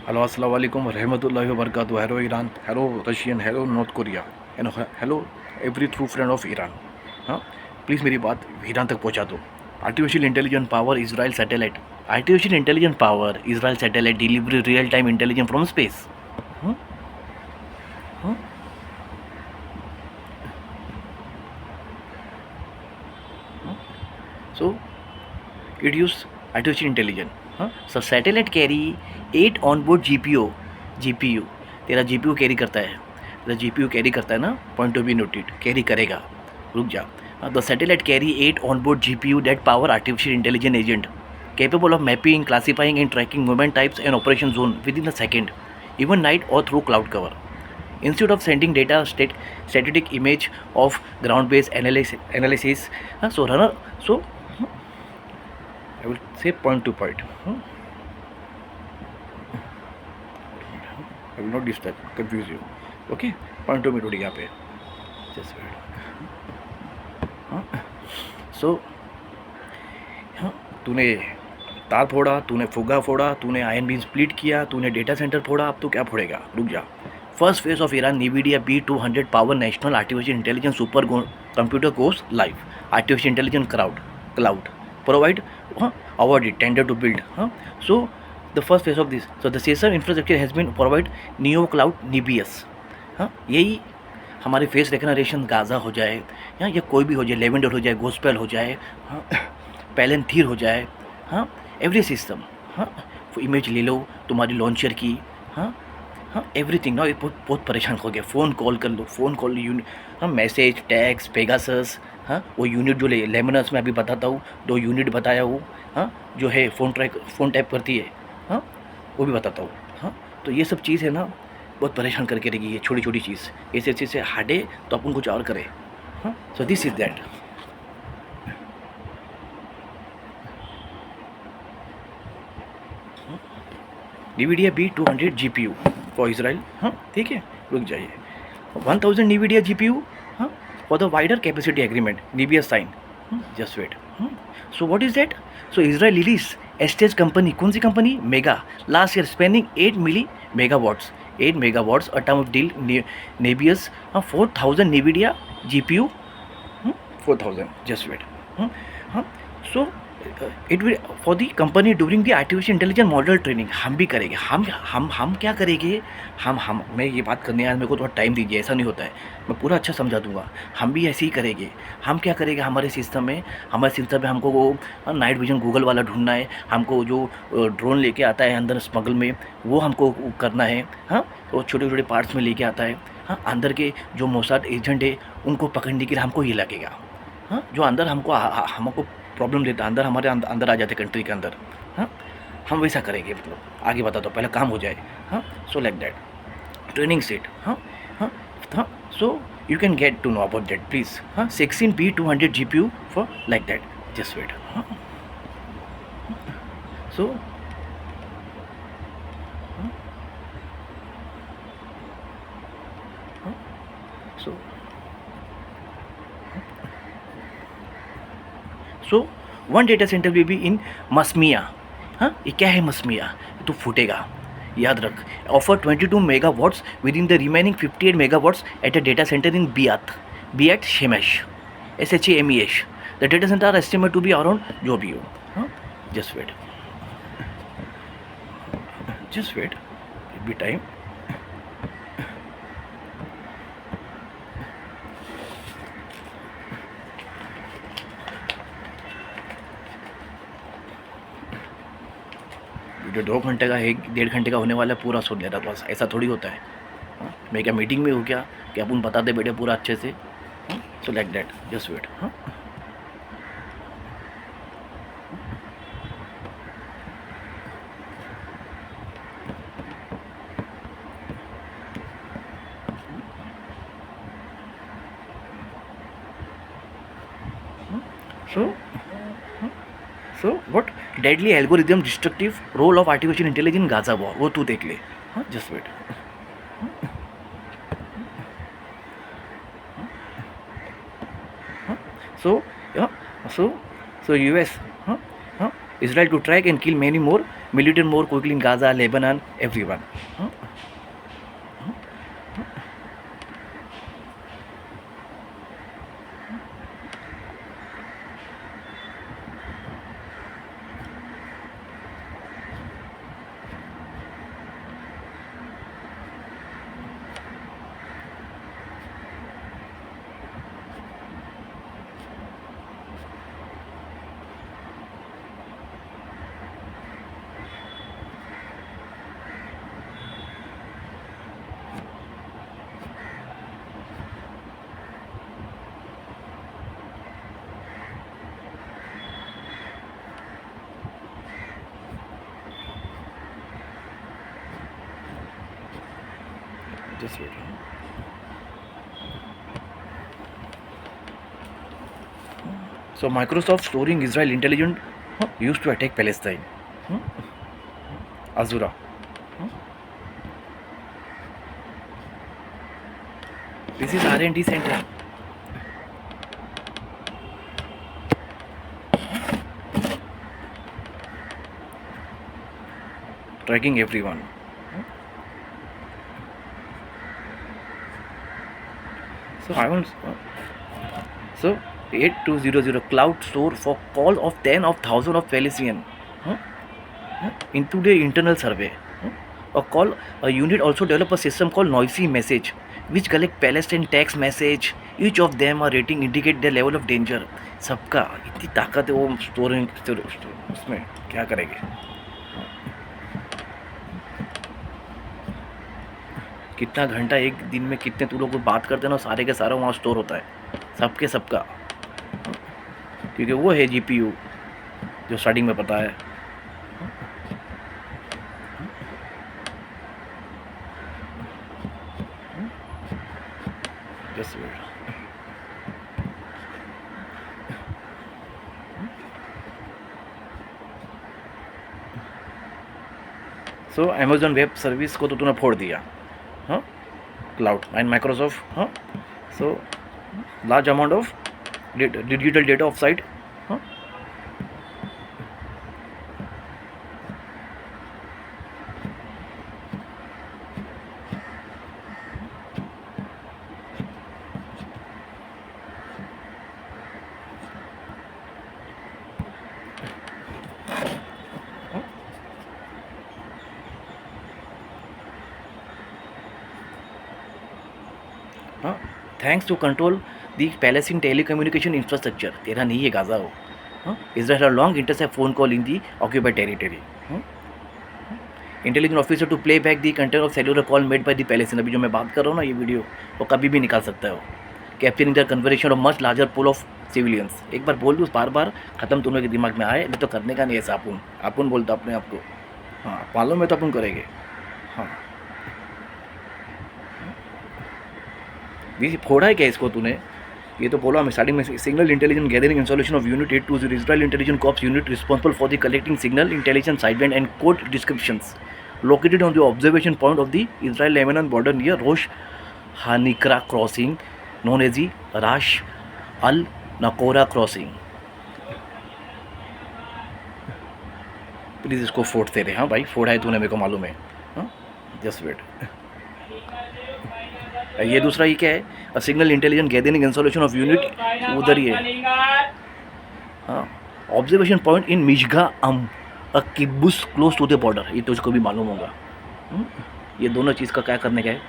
Hello, assalamu alaikum, rahmatullahi wa barakatuh. Hello Iran, hello Russian, hello North Korea, and hello every true friend of Iran. हाँ, please मेरी बात Iran तक पहुंचा दो. Artificial intelligence power Israel satellite. Artificial intelligence power Israel satellite delivery real time intelligence from space. So it use artificial intelligence. So satellite carry 8 onboard GPU. तेरा GPU carry करता है. तेरा GPU कैरी करता है ना. Point to be noted. Carry करेगा. रुक जा. The satellite carry 8 onboard GPU that power artificial intelligence agent capable of mapping, classifying and tracking movement types and operation zone within a second, even night or through cloud cover. Instead of sending data static image of ground-based analysis, so runner, so I will say point to point. I will not disturb, confuse you. Okay, point to me today यहाँ पे. Just wait. So तूने तार फोड़ा, तूने फुगा फोड़ा, तूने ion beam split किया, तूने डेटा सेंटर फोड़ा, अब तो क्या फोड़ेगा? रुक जा. First phase of Iran NVIDIA B200 power national artificial intelligence super computer goes live. Artificial intelligence cloud provide awarded tender to build. So the first phase of this, so the CSR infrastructure has been provide Neo Cloud Nebius. यही हमारे face recognition Gaza हो जाए या कोई भी हो जाए, lavender हो जाए, गोस्पेल हो जाए, पैलेंथीर हो जाए, एवरी सिस्टम, इमेज ले लो तुम्हारी लॉन्चर की, एवरीथिंग ना. बहुत परेशान हो गया. फ़ोन कॉल कर लो, phone call unit, message, tax, Pegasus, वो यूनिट जो लेमनस में अभी बताता हूँ, 2 यूनिट बताया हूँ, जो है फ़ोन टैप करती है, वो भी बताता हूँ. तो ये सब चीज़ है ना, बहुत परेशान करके रही है. छोटी छोटी चीज़ ऐसे चीज़ से हटे तो अपन कुछ और करें. So this is that. NVIDIA B200 GPU for Israel. ठीक है, रुक जाइए. 1000 NVIDIA GPU for the wider capacity agreement Nebius sign. Just wait. So what is that? So Israel release एस्टेज कंपनी. कौन सी company? Mega. Last year spending 8 milli megawatts. 8 megawatts a term of deal Nebius 4000 NVIDIA GPU. 4000. Just wait. So it will for the company during the artificial intelligence model training. हम भी करेंगे. हम क्या करेंगे? हम मैं ये बात करने आज मेरे को थोड़ा टाइम दीजिए. ऐसा नहीं होता है, मैं पूरा अच्छा समझा दूंगा. हम भी ऐसे ही करेंगे. हम क्या करेंगे? हमारे सिस्टम में हमको वो नाइट विजन गूगल वाला ढूंढना है. हमको जो ड्रोन लेके आता है अंदर स्मगल में, वो हमको करना है. वो छोटे छोटे पार्ट्स में लेके आता है. अंदर के जो मोसाद एजेंट है उनको पकड़ने के लिए हमको ये लगेगा. जो अंदर हमको प्रॉब्लम देता है, अंदर हमारे अंदर आ जाते कंट्री के अंदर. हम वैसा करेंगे. मतलब आगे बता दो, पहले काम हो जाए. सो like that training set. So you can get to know about that, please. 16 B200 GPU for like that. Just wait. So one data center will be in Masmiya. ये क्या है मस्मिया? तो फूटेगा, याद रख. Offer 22 megawatts with in the remaining 58 megawatts at a data centre in Beit Shemesh. SHAMES. The data center are estimate to be around जो भी हो. Just wait. Be time. जो 2 घंटे का 1-1.5 घंटे का होने वाला है, पूरा सुन लेना बस. ऐसा थोड़ी होता है. मैं क्या मीटिंग में हूँ क्या कि अपन बता दे बेटे पूरा अच्छे से. So like that. Just wait. So what deadly algorithm destructive role of artificial intelligence Gaza war, वो तू देख ले. Just wait. So US, Israel to track and kill many more militant more quickly in Gaza, Lebanon, everyone. Huh? Just wait. So Microsoft storing Israel intelligence used to attack Palestine. Azura. This is R&D center. Tracking everyone. So I want. So 8200 cloud store for call of 10 of 1000 of Palestinian into the internal survey. A unit also develop a system called noisy message which collect Palestine text message. Each of them are rating indicate their level of danger. सबका इतनी ताकत है वो storing उसमें क्या करेंगे. कितना घंटा एक दिन में कितने तू लोग बात करते हैं ना, सारे के सारा वहाँ स्टोर होता है सबका, क्योंकि वो है जीपीयू जो स्टार्टिंग में पता है. Just wait. So Amazon web service को तो तूने फोड़ दिया, हाँ, क्लाउड एंड माइक्रोसॉफ्ट, हाँ. So large amount of digital data off site, हाँ. Thanks to control the Palestine telecommunication infrastructure. तेरा नहीं है गाजा हो. Israel long intercept phone call in the occupied territory. Intelligence officer to play back the content of cellular call made by the Palestine. अभी जो मैं बात कर रहा हूँ ना, ये वीडियो वो कभी भी निकाल सकता है. वो capturing the conversation of much larger pool of civilians. एक बार बोल दूँ बार ख़त्म दोनों के दिमाग में आए, नहीं तो करने का नहीं है. अपुन बोलता अपने आप को, हाँ, मालूम है तो अपन करेंगे. हाँ, भी फोड़ा है क्या इसको तूने? ये तो बोला मैं स्टार्टिंग में. Signal intelligence gathering installation of unit 820 Israel intelligence corps unit responsible for the collecting signal intelligence sideband and code descriptions located on the observation point of the Israel Lebanon border near Rosh Hanikra crossing known as the Ras al Naqoura crossing. Please इसको फोड़ते रहे. हाँ भाई, फोड़ा है तूने, मेरे को मालूम है. हाँ, जस्ट वेट. ये दूसरा ही क्या है? A signal intelligence gathering installation of unit, उधर ही है. हाँ, observation point in Misgav Am kibbutz close to the border. ये तो इसको भी मालूम होगा. ये दोनों चीज़ का क्या करने का है?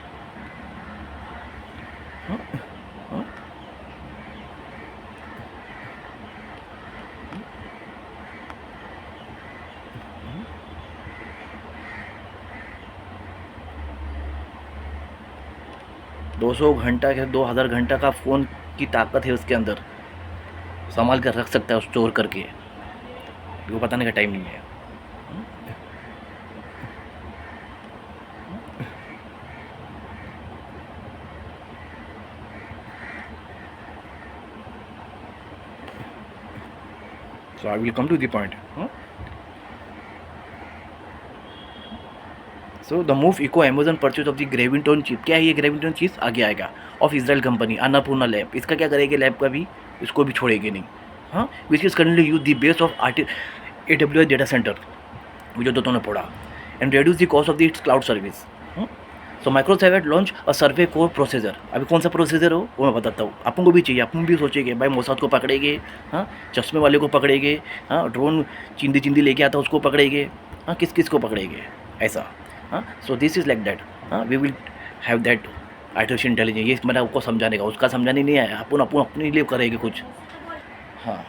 घंटा के 2000 घंटा का फ़ोन की ताकत है उसके अंदर, संभाल कर रख सकता है, स्टोर करके. वो बताने का टाइम नहीं है. So I will come to the point. So the move echo Amazon purchase of the graviton chip. क्या है ये ग्रेविटॉन चिप? आगे आएगा. Of Israel company Annapurna lab. इसका क्या करेगी लैब का भी? इसको भी छोड़ेगी नहीं. हाँ, which is currently use the base of AWS data centre जो तो तुमने पढ़ा, and reduce the cost of the it's cloud service. So Microsoft had launch a survey core procedure. अभी कौन सा प्रोसीजर हो वो मैं बताता हूँ, अपन को भी चाहिए, अपन भी सोचेंगे भाई मोसाद को पकड़ेंगे, हाँ चश्मे वाले को पकड़ेंगे, हाँ ड्रोन चिंदी चिंदी लेके आता उसको पकड़ेंगे, हाँ किस किस को पकड़ेंगे ऐसा। हाँ so this is like that. हाँ we will have that artificial intelligence. ये मैंने आपको समझाने का, उसका समझाने नहीं आया, अपन अपन अपने लिए करेंगे कुछ। हाँ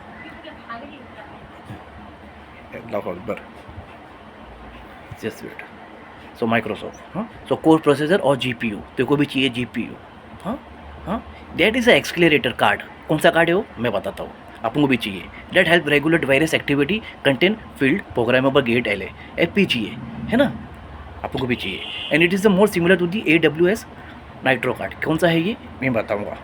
अल्लाह अकबर, जस्ट वेट। सो माइक्रोसॉफ्ट, हाँ सो कोर प्रोसेसर और जीपीयू, तेरे को भी चाहिए जीपीयू। हाँ हाँ that is a accelerator card. कौन सा कार्ड है वो मैं बताता हूँ, अपन को भी चाहिए। That help regulate virus activity content field programmable gate L F P चाहिए, है ना, अपन को भी चाहिए। And it is the more similar to the AWS nitro card. कौन सा है ये मैं बताऊँगा।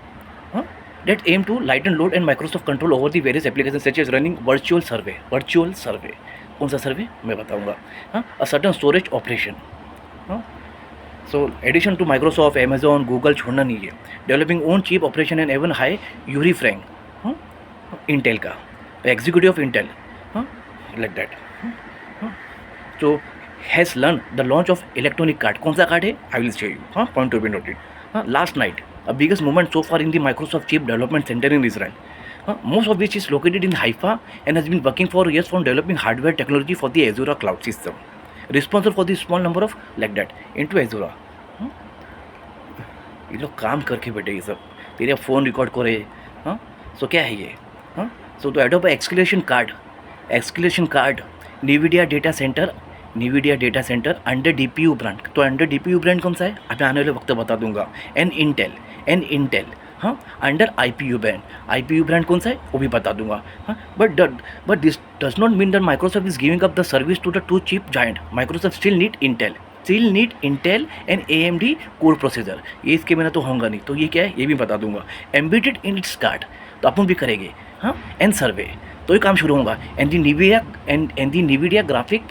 हाँ that aim to lighten load and Microsoft control over the various application such as running virtual server. Virtual server कौन सा सर्वे मैं बताऊँगा। हाँ अ सर्टन स्टोरेज ऑपरेशन। हाँ so addition to Microsoft Amazon Google छोड़ना नहीं है, developing own chip operation and even high Yuri Frank, हाँ इंटेल का एग्जीक्यूटिव ऑफ इंटेल, हाँ लाइक दैट। तो has learn the launch of electronic card. कौन सा कार्ड है आई विल शो यू। हाँ पॉइंट टू बी नोटेड। हाँ last night a biggest movement so far in the Microsoft chip development center in Israel. Most of which is located in Haifa and has been working for years for developing hardware technology for the Azure cloud system. Responsible for the small number of like that into Azure. ये लोग काम करके बैठे ये सब, तेरे phone record करे। हाँ सो क्या है ये। हाँ सो तो Adobe acceleration card NVIDIA data center under DPU brand. तो अंडर DPU ब्रांड कौन सा है अभी आने वाले वक्त बता दूंगा। एन इंटेल हाँ अंडर IPU ब्रांड कौन सा है वो भी बता दूंगा। हाँ but this does not mean that Microsoft is giving up the service to the two chip giant. Microsoft still need Intel and AMD core processor. ये इसके बिना तो होगा नहीं, तो ये क्या है ये भी बता दूंगा। एम्बेडेड इन इट्स कार्ड तो अपन भी करेंगे। हाँ एंड सर्वे तो ये काम शुरू होगा। And the NVIDIA graphic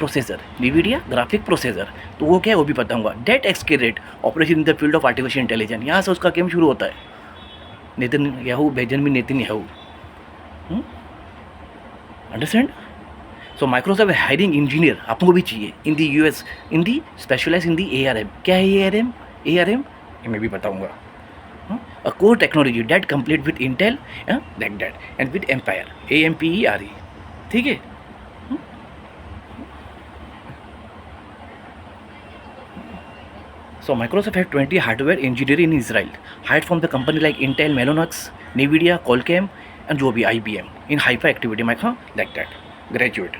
processor तो वो क्या है वो भी बताऊंगा। That accelerate operation in the field of artificial intelligence. यहाँ से उसका गेम शुरू होता है। Benjamin Netanyahu, understand. So Microsoft hiring engineer आपको भी चाहिए in the US in the specialize in the ARM। क्या है ARM ये मैं भी बताऊंगा। A core technology that complete with Intel like that and with empire AMPERE। ठीक है। So Microsoft had 20 hardware engineers in Israel, hired from the company like Intel, Mellanox, NVIDIA, Qualcomm, and जो भी IBM in Haifa activity में हाँ like that graduate।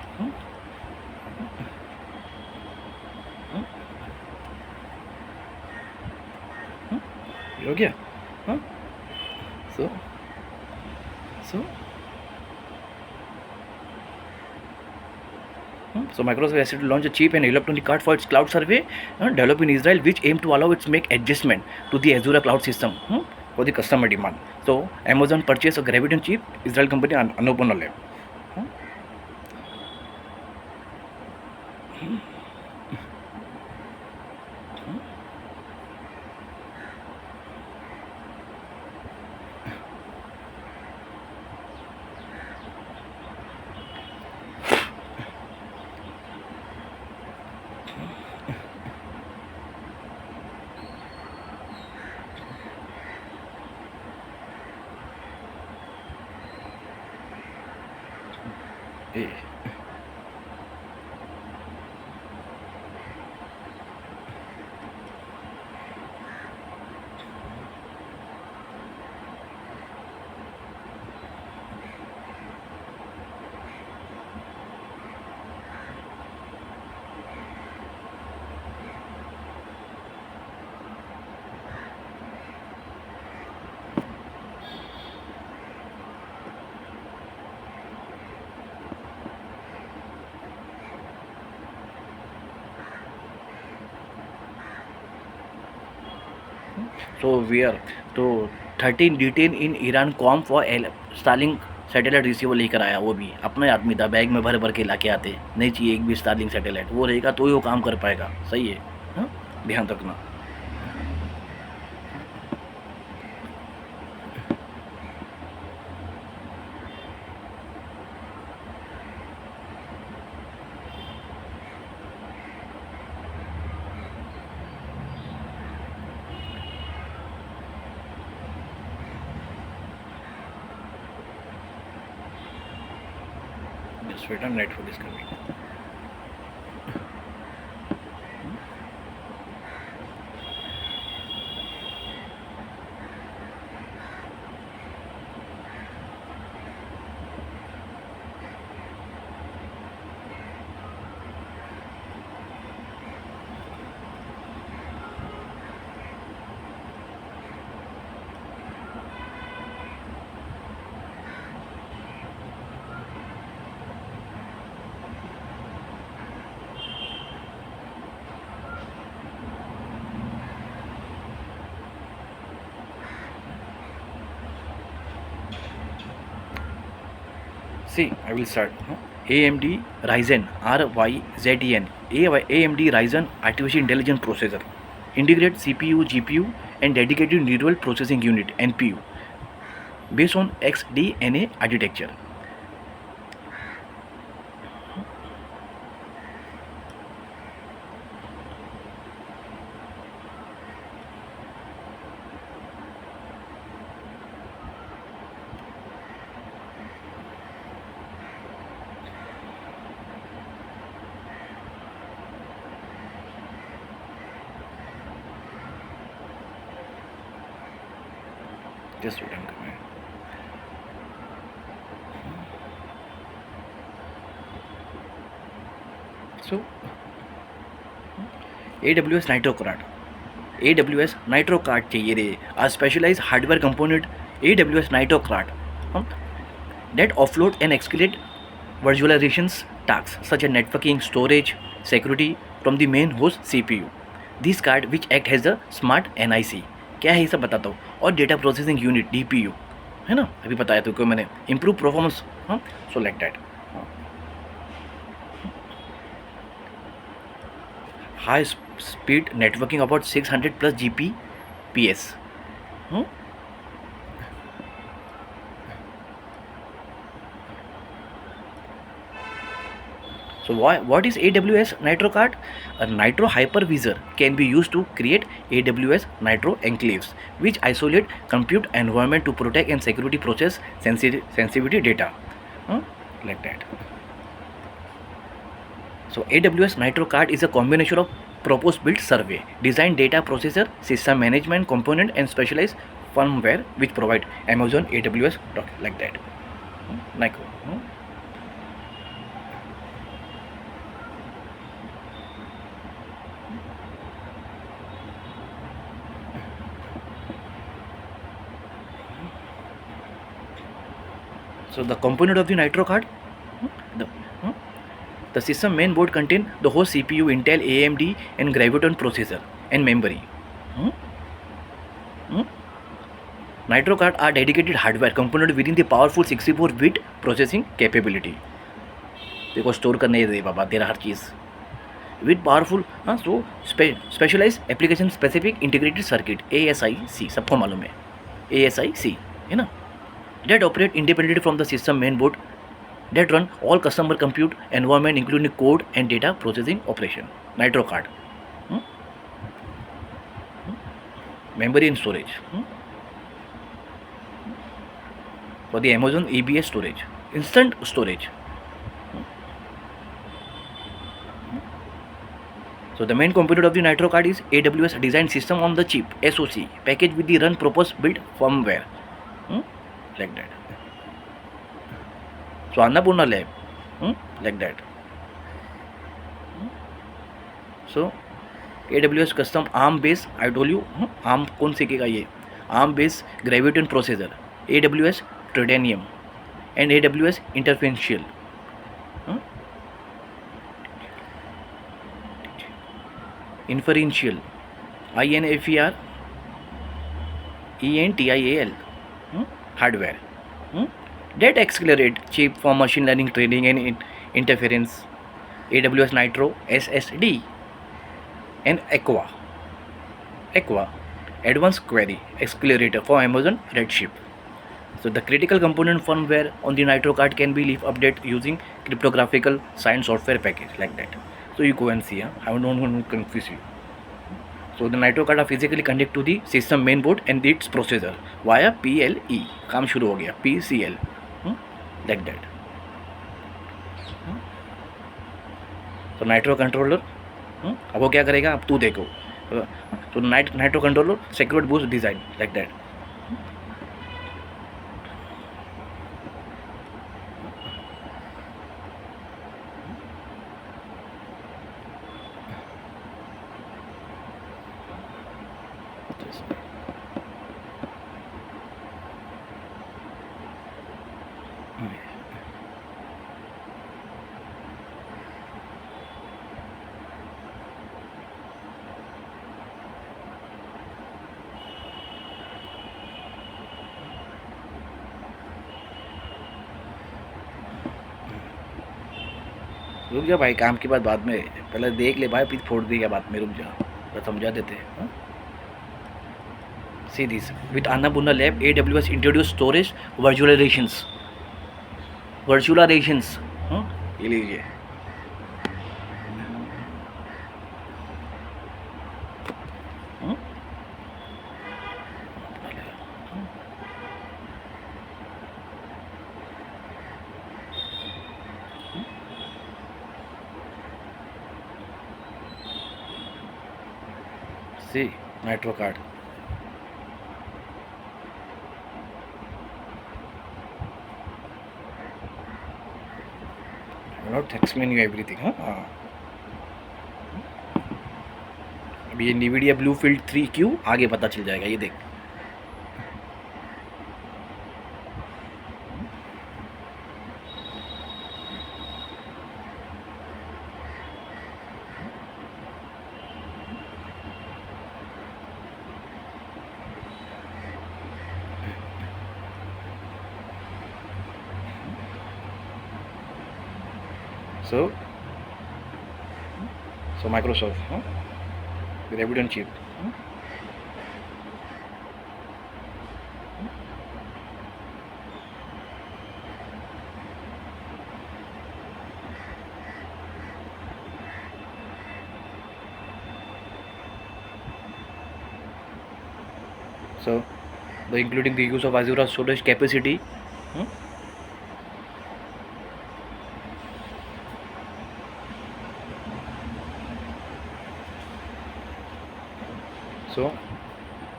ये हो गया। हाँ so So Microsoft has to launch a cheap and electronic card for its cloud survey developed in Israel, which aim to allow it to make adjustment to the Azure cloud system for the customer demand. So Amazon purchased a Graviton chip, Israel company Annapurna Lab. So where तो 13 detain in Iran com for Starlink satellite receiver लेकर आया। वो भी अपना आदमी था, bag में भर भर के ला के आते। नहीं चाहिए एक भी स्टारलिंक सैटेलाइट, वो रहेगा तो ही वो काम कर पाएगा। सही है। हाँ ध्यान रखना। Just wait, on network is coming. See, I will start. AMD Ryzen RYZEN. AMD Ryzen Artificial Intelligence Processor. Integrate CPU, GPU, and dedicated neural processing unit (NPU) based on XDNA architecture. Just wait, I'm coming. So, AWS Nitro Card. AWS Nitro Card चाहिए रे. A specialized hardware component AWS Nitro Card that offload and escalate virtualizations tasks such as networking, storage, security from the main host CPU. This card which act as a smart NIC. क्या है ये सब बताता हूँ. और data processing unit DPU है ना, अभी बताया तो क्यों मैंने. Improve performance. हाँ, so like that. High speed networking about 600+ Gbps. So what is AWS Nitro Card? A Nitro hypervisor can be used to create AWS Nitro enclaves, which isolate compute environment to protect and security process sensitivity data. Like that. So AWS Nitro Card is a combination of proposed built survey, design data processor, system management component, and specialized firmware which provide Amazon AWS like that. Nitro. So the component of the Nitro card, the system main board contain the host CPU, Intel, AMD, and Graviton processor and memory. Nitro card are dedicated hardware component within the powerful 64-bit processing capability. देखो store करने दे बाबा तेरा हर चीज़ with powerful. हाँ, so specialize application specific integrated circuit ASIC सबको मालूम है. ASIC है ना, that operate independently from the system main board, that run all customer compute environment including code and data processing operation. Nitro card. Memory and storage. For the Amazon EBS storage, instant storage. So the main component of the Nitro card is AWS design system on the chip SoC packaged with the run purpose built firmware. Like that. So Annapurna Lab, like that. So AWS custom ARM based, I told you, ARM कौन सीखेगा ये, ARM based Graviton processor, AWS Tridanium and AWS Interferential. Inferential, INFER ENTIAL hardware that accelerate chip for machine learning training and interference. AWS Nitro SSD and Aqua advanced query accelerator for Amazon Redshift. So the critical component firmware on the Nitro card can be leaf update using cryptographical signed software package like that. So you go and see. I don't want to confuse you. So the Nitro card are physically connect to the system main board and its processor via PLE. काम शुरू हो गया PCL. Like that. तो nitro controller, अब वो क्या करेगा, अब तू देखो। तो nitro controller secure boost design like that. रुक जा भाई, काम की बात बाद में, पहले देख ले भाई, फिर फोड़ देगा बाद में, रुक जा, तो समझा देते हैं। See this with Annapurna lab AWS introduce storage virtualizations, ये लीजिए। See nitro card, not explain you everything. हाँ, अब ये NVIDIA BlueField 3Q आगे पता चल जाएगा, ये देख। So Microsoft, with evident chip. So, including the use of Azure storage capacity.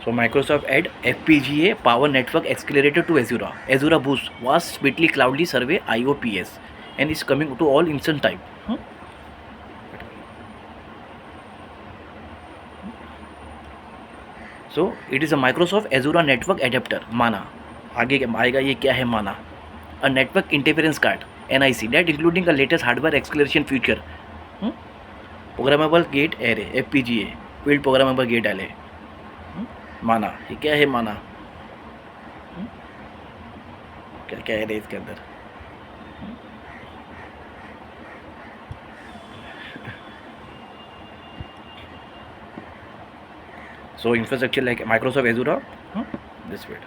So Microsoft add FPGA power network accelerator to Azure. Azure Boost was speedily cloudly survey IOPS and is coming to all instant time. So it is a Microsoft Azure network adapter MANA. आगे आएगा ये क्या है MANA? A network interference card NIC that including a latest hardware acceleration feature. Programmable gate array FPGA field programmable gate array. माना, ये क्या है माना? क्या क्या है इसके अंदर? So infrastructure like Microsoft Azure, this way.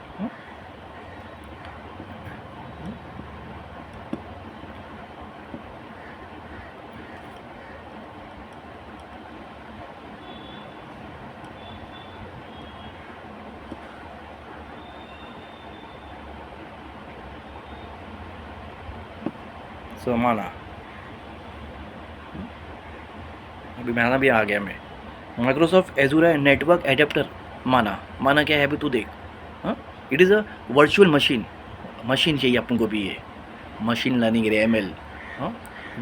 So माना, अभी माना भी आ गया मैं। माइक्रोसॉफ्ट एजूर नेटवर्क एडेप्टर माना, माना क्या है अभी तू देख। It is a virtual machine चाहिए अपन को भी, ये machine learning ML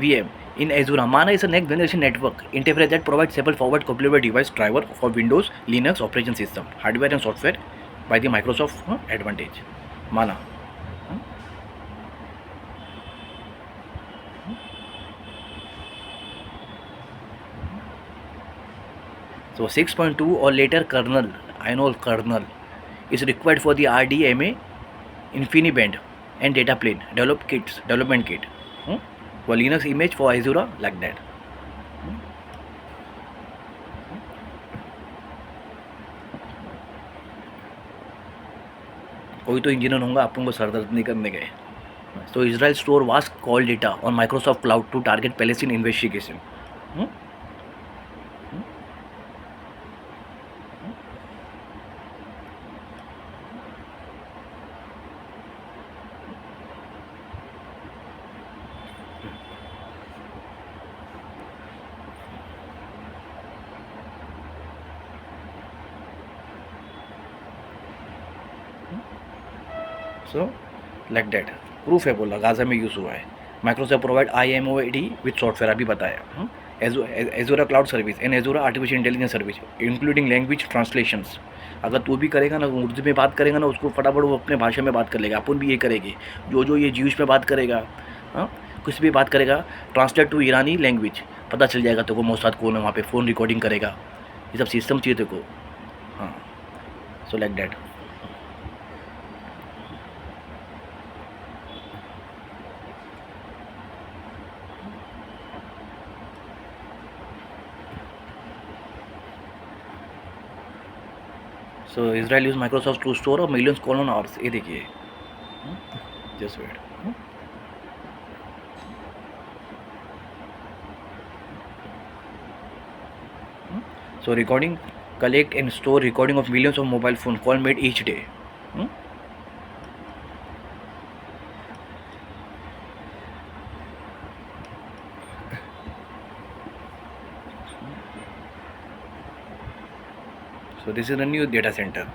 VM in Azure. MANA is a next generation network interface that provides stable forward compatible device driver for Windows, Linux operation system, hardware and software by the Microsoft advantage. MANA. So 6.2 or later kernel, INOL kernel is required for the RDMA, InfiniBand and data plane development kit. For Linux image for Azure like that. कोई तो engineer होगा, अपन को सरदर्द नहीं करने गए. So Israel store vast call data on Microsoft Cloud to target Palestine investigation. So like that proof है, बोला गाजा में यूज़ हुआ है। Microsoft provide IMOD with software, अभी बताया। Azure cloud service and Azure artificial intelligence service including language translations. अगर तू भी करेगा ना, उर्दू में बात करेगा ना, उसको फटाफट वो अपने भाषा में बात कर लेगा। अपन भी ये करेंगे, जो ये ज्यूश में बात करेगा, हाँ कुछ भी बात करेगा, ट्रांसलेट टू ईरानी लैंग्वेज, पता चल जाएगा तेरे को मोसाद कौन है वहाँ पे, फ़ोन रिकॉर्डिंग करेगा, ये सब सिस्टम चाहिए तेरे को। हाँ, so like that. So Israel use Microsoft to store of millions colon hours, ये देखिए, just wait. So recording, collect and store recording of millions of mobile phone call made each day. So this is a new data center.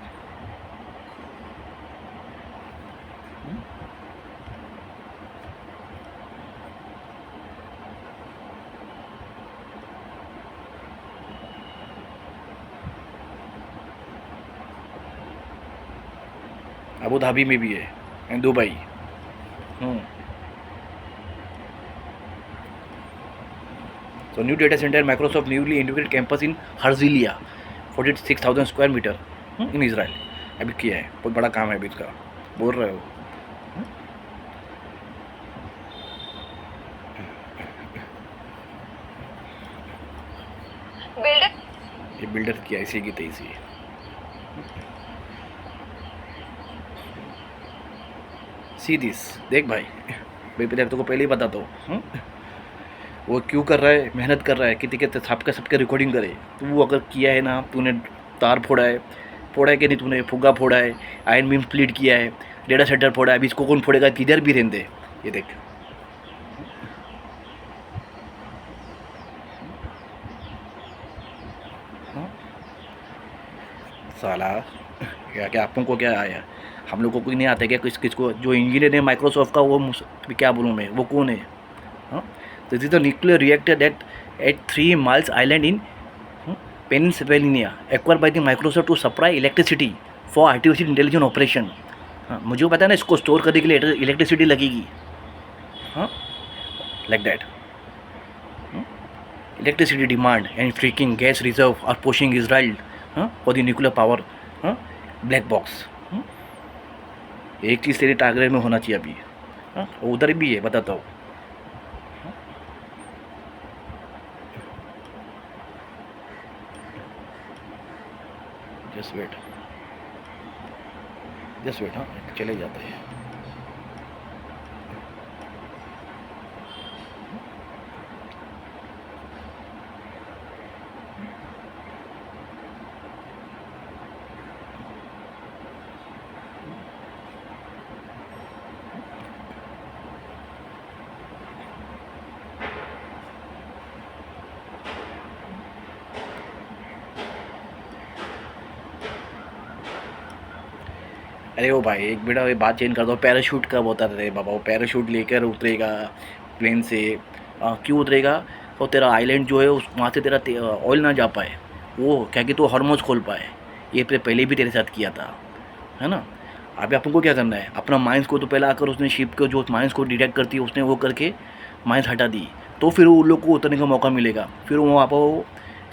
Abu Dhabi में भी है and Dubai. So new data center Microsoft newly integrated campus in Herzliya, 46,000 square meter in Israel. अभी किया है, बहुत बड़ा काम है अभी इसका, बोल रहे हो। ये बिल्डर किया इसी की तेजी। सी दिस, देख भाई पहले तो को पहले ही बताता हूँ, वो क्यों कर रहा है, मेहनत कर रहा है, कितने कितने सबके रिकॉर्डिंग करे। तो वो अगर किया है ना, तूने तार फोड़ा है कि नहीं, तूने फुग्गा फोड़ा है, आयरन बीम स्प्लिट किया है, डेटा सेंटर फोड़ा है, अभी इसको कौन फोड़ेगा, किधर भी रहने दे। ये देख साला, क्या आपको को क्या आया, हम लोग को कोई नहीं आता क्या, किसको जो इंजीनियर है माइक्रोसॉफ्ट का, वो क्या बोलूँ मैं, वो कौन है। हाँ, this is the nuclear reactor that at 3 miles island in Pennsylvania acquired by the Microsoft to supply electricity for artificial intelligence operation. हाँ, मुझे पता है ना, इसको स्टोर करने के लिए इलेक्ट्रिसिटी लगेगी। हाँ, like that. Electricity demand and freaking gas reserve are pushing Israel for the nuclear power black box. एक चीज़ तेरे टारगेट में होना चाहिए अभी। हाँ, उधर भी है, बताता हूँ। जस्ट वेट, हाँ चले जाते हैं। अरे वो भाई एक बेटा बात चेंज कर दो, पैराशूट कब होता रे बाबा, वो पैराशूट लेकर उतरेगा प्लेन से, क्यों उतरेगा, वो तेरा आइलैंड जो है उस वहाँ से तेरा ऑयल ना जा पाए, वो क्या कि तो हार्मोन्स खोल पाए। ये पहले भी तेरे साथ किया था, है ना। अभी अपन को क्या करना है, अपना माइंस को तो पहले आकर उसने शिप को जो माइंस को डिटेक्ट करती है उसने वो करके माइंस हटा दी, तो फिर उन लोग को उतरने का मौका मिलेगा। फिर वहाँ पर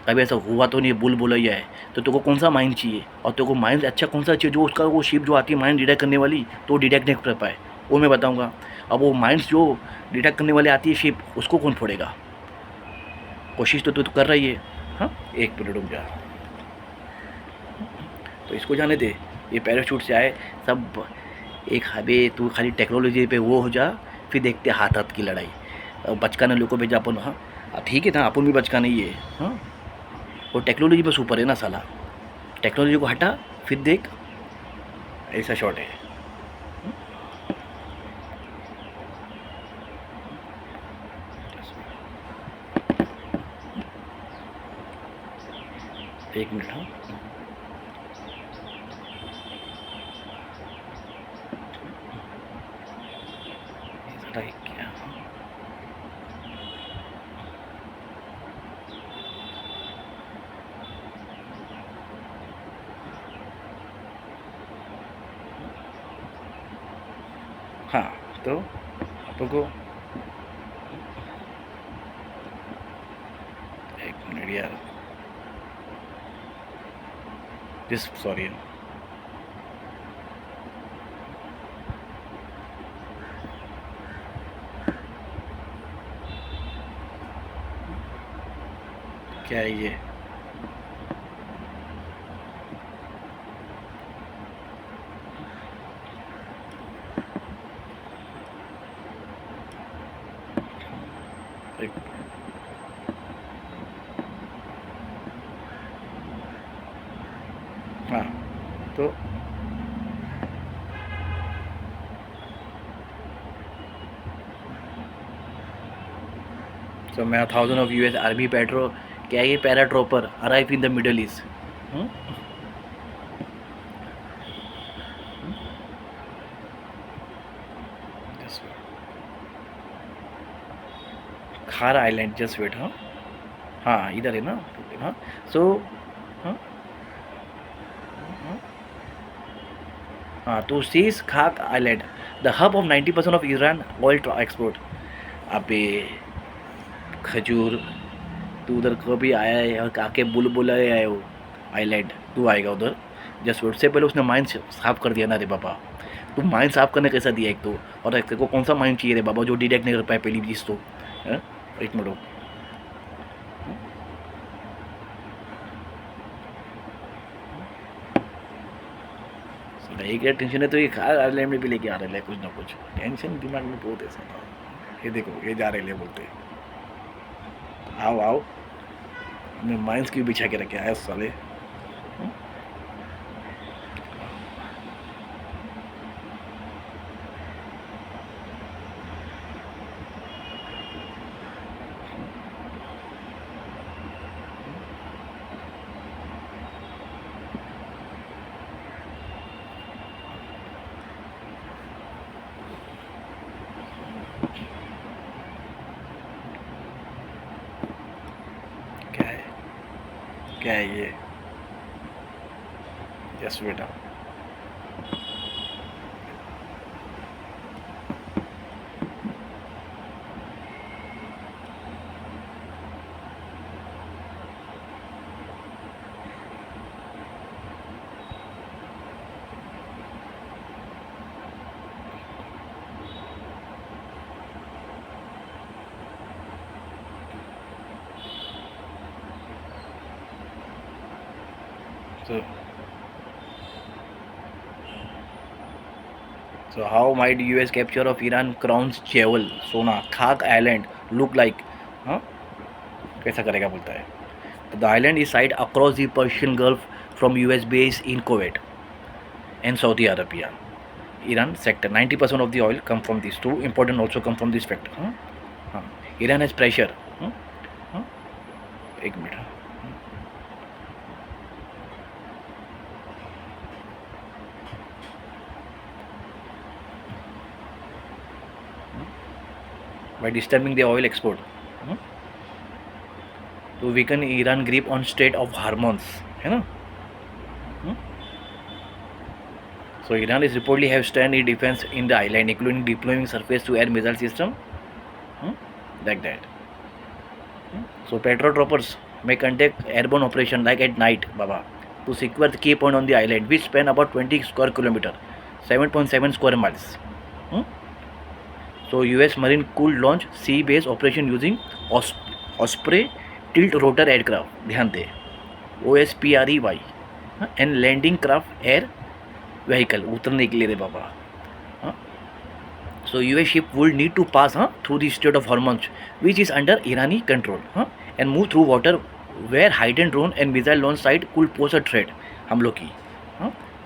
कभी ऐसा हुआ तो नहीं, बुल बोलैया है, तो तेरे को कौन सा माइंड चाहिए, और तेरे को माइंड अच्छा कौन सा चाहिए, जो उसका वो शिप जो आती है माइंड डिटेक्ट करने वाली, तो डिटेक्ट नहीं कर पाए, वो मैं बताऊंगा। अब वो माइंड्स जो डिटेक्ट करने वाली आती है शिप, उसको कौन फोड़ेगा। कोशिश तो तू तो कर रही है। हाँ, एक मिनट रुक जा, तो इसको जाने दे, ये पैराशूट से आए सब एक हबे, तू खाली टेक्नोलॉजी पे वो हो जा, फिर देखते हाथ हाथ की लड़ाई। बचकाने लोग को भेजा अपन। हाँ ठीक है ना, अपन भी बचकाने ही है। हाँ, वो टेक्नोलॉजी बस ऊपर है ना साला, टेक्नोलॉजी को हटा फिर देख, ऐसा शॉट है। एक मिनट। हाँ हाँ, तो आपको को एक मिनट यार, दिस सॉरी, क्या है ये? एक हाँ, तो so मैं 1000 of US Army पेट्रो क्या है ये paratrooper arrive in the Middle East. Kharg island, just wait. हाँ हाँ, इधर है ना। हाँ, सो हाँ हाँ, तो सीज खाक island the hub of 90% of Iran oil export. अबे खजूर, तू उधर कभी आया है और आके बुलबुल आए हो आइलैंड, तू आएगा उधर? जस्ट उससे पहले उसने माइंड साफ कर दिया ना रे बाबा। तू माइंड साफ करने कैसा दिया एक तो, और एक को कौन सा माइंड चाहिए रे बाबा जो डिटेक्ट नहीं कर पाए पहली चीज़ तो। है? एक मिनट, एक टेंशन है तो ये खा आइलैंड में भी लेके आ रहे हैं कुछ ना कुछ टेंशन दिमाग में बहुत ऐसा। ये देखो ये जा रहे ले बोलते, आओ आओ, मैं माइंस क्यों बिछा के रखे आया साले। क्या है, क्या है ये? यस बेटा, so so how might US capture of Iran crown's jewel सोना खाक आइलैंड लुक लाइक? हाँ, कैसा करेगा बोलता है। The island is side across the Persian gulf from US base in Kuwait and Saudi Arabia. Iran sector 90% of the oil come from these two. Important also come from this factor. Iran has pressure. एक minute, by disturbing the oil export to weaken Iran grip on Strait of Hormuz, है ना? So Iran is reportedly have strengthened its defense in the island, including deploying surface-to-air missile system, like that. So petrol troopers may conduct airborne operation like at night, Baba, to secure the key point on the island, which span about 20 square kilometer, 7.7 square miles. So US Marine could launch sea-based operation using Osprey tilt rotor aircraft, ध्यान दे, OSPREY, and landing craft air vehicle, उतरने के लिए रे बाबा। So US ship would need to pass through the Strait of Hormuz, which is under Irani control, and move through water where hidden drone and missile launch site could pose a threat हम लोग की।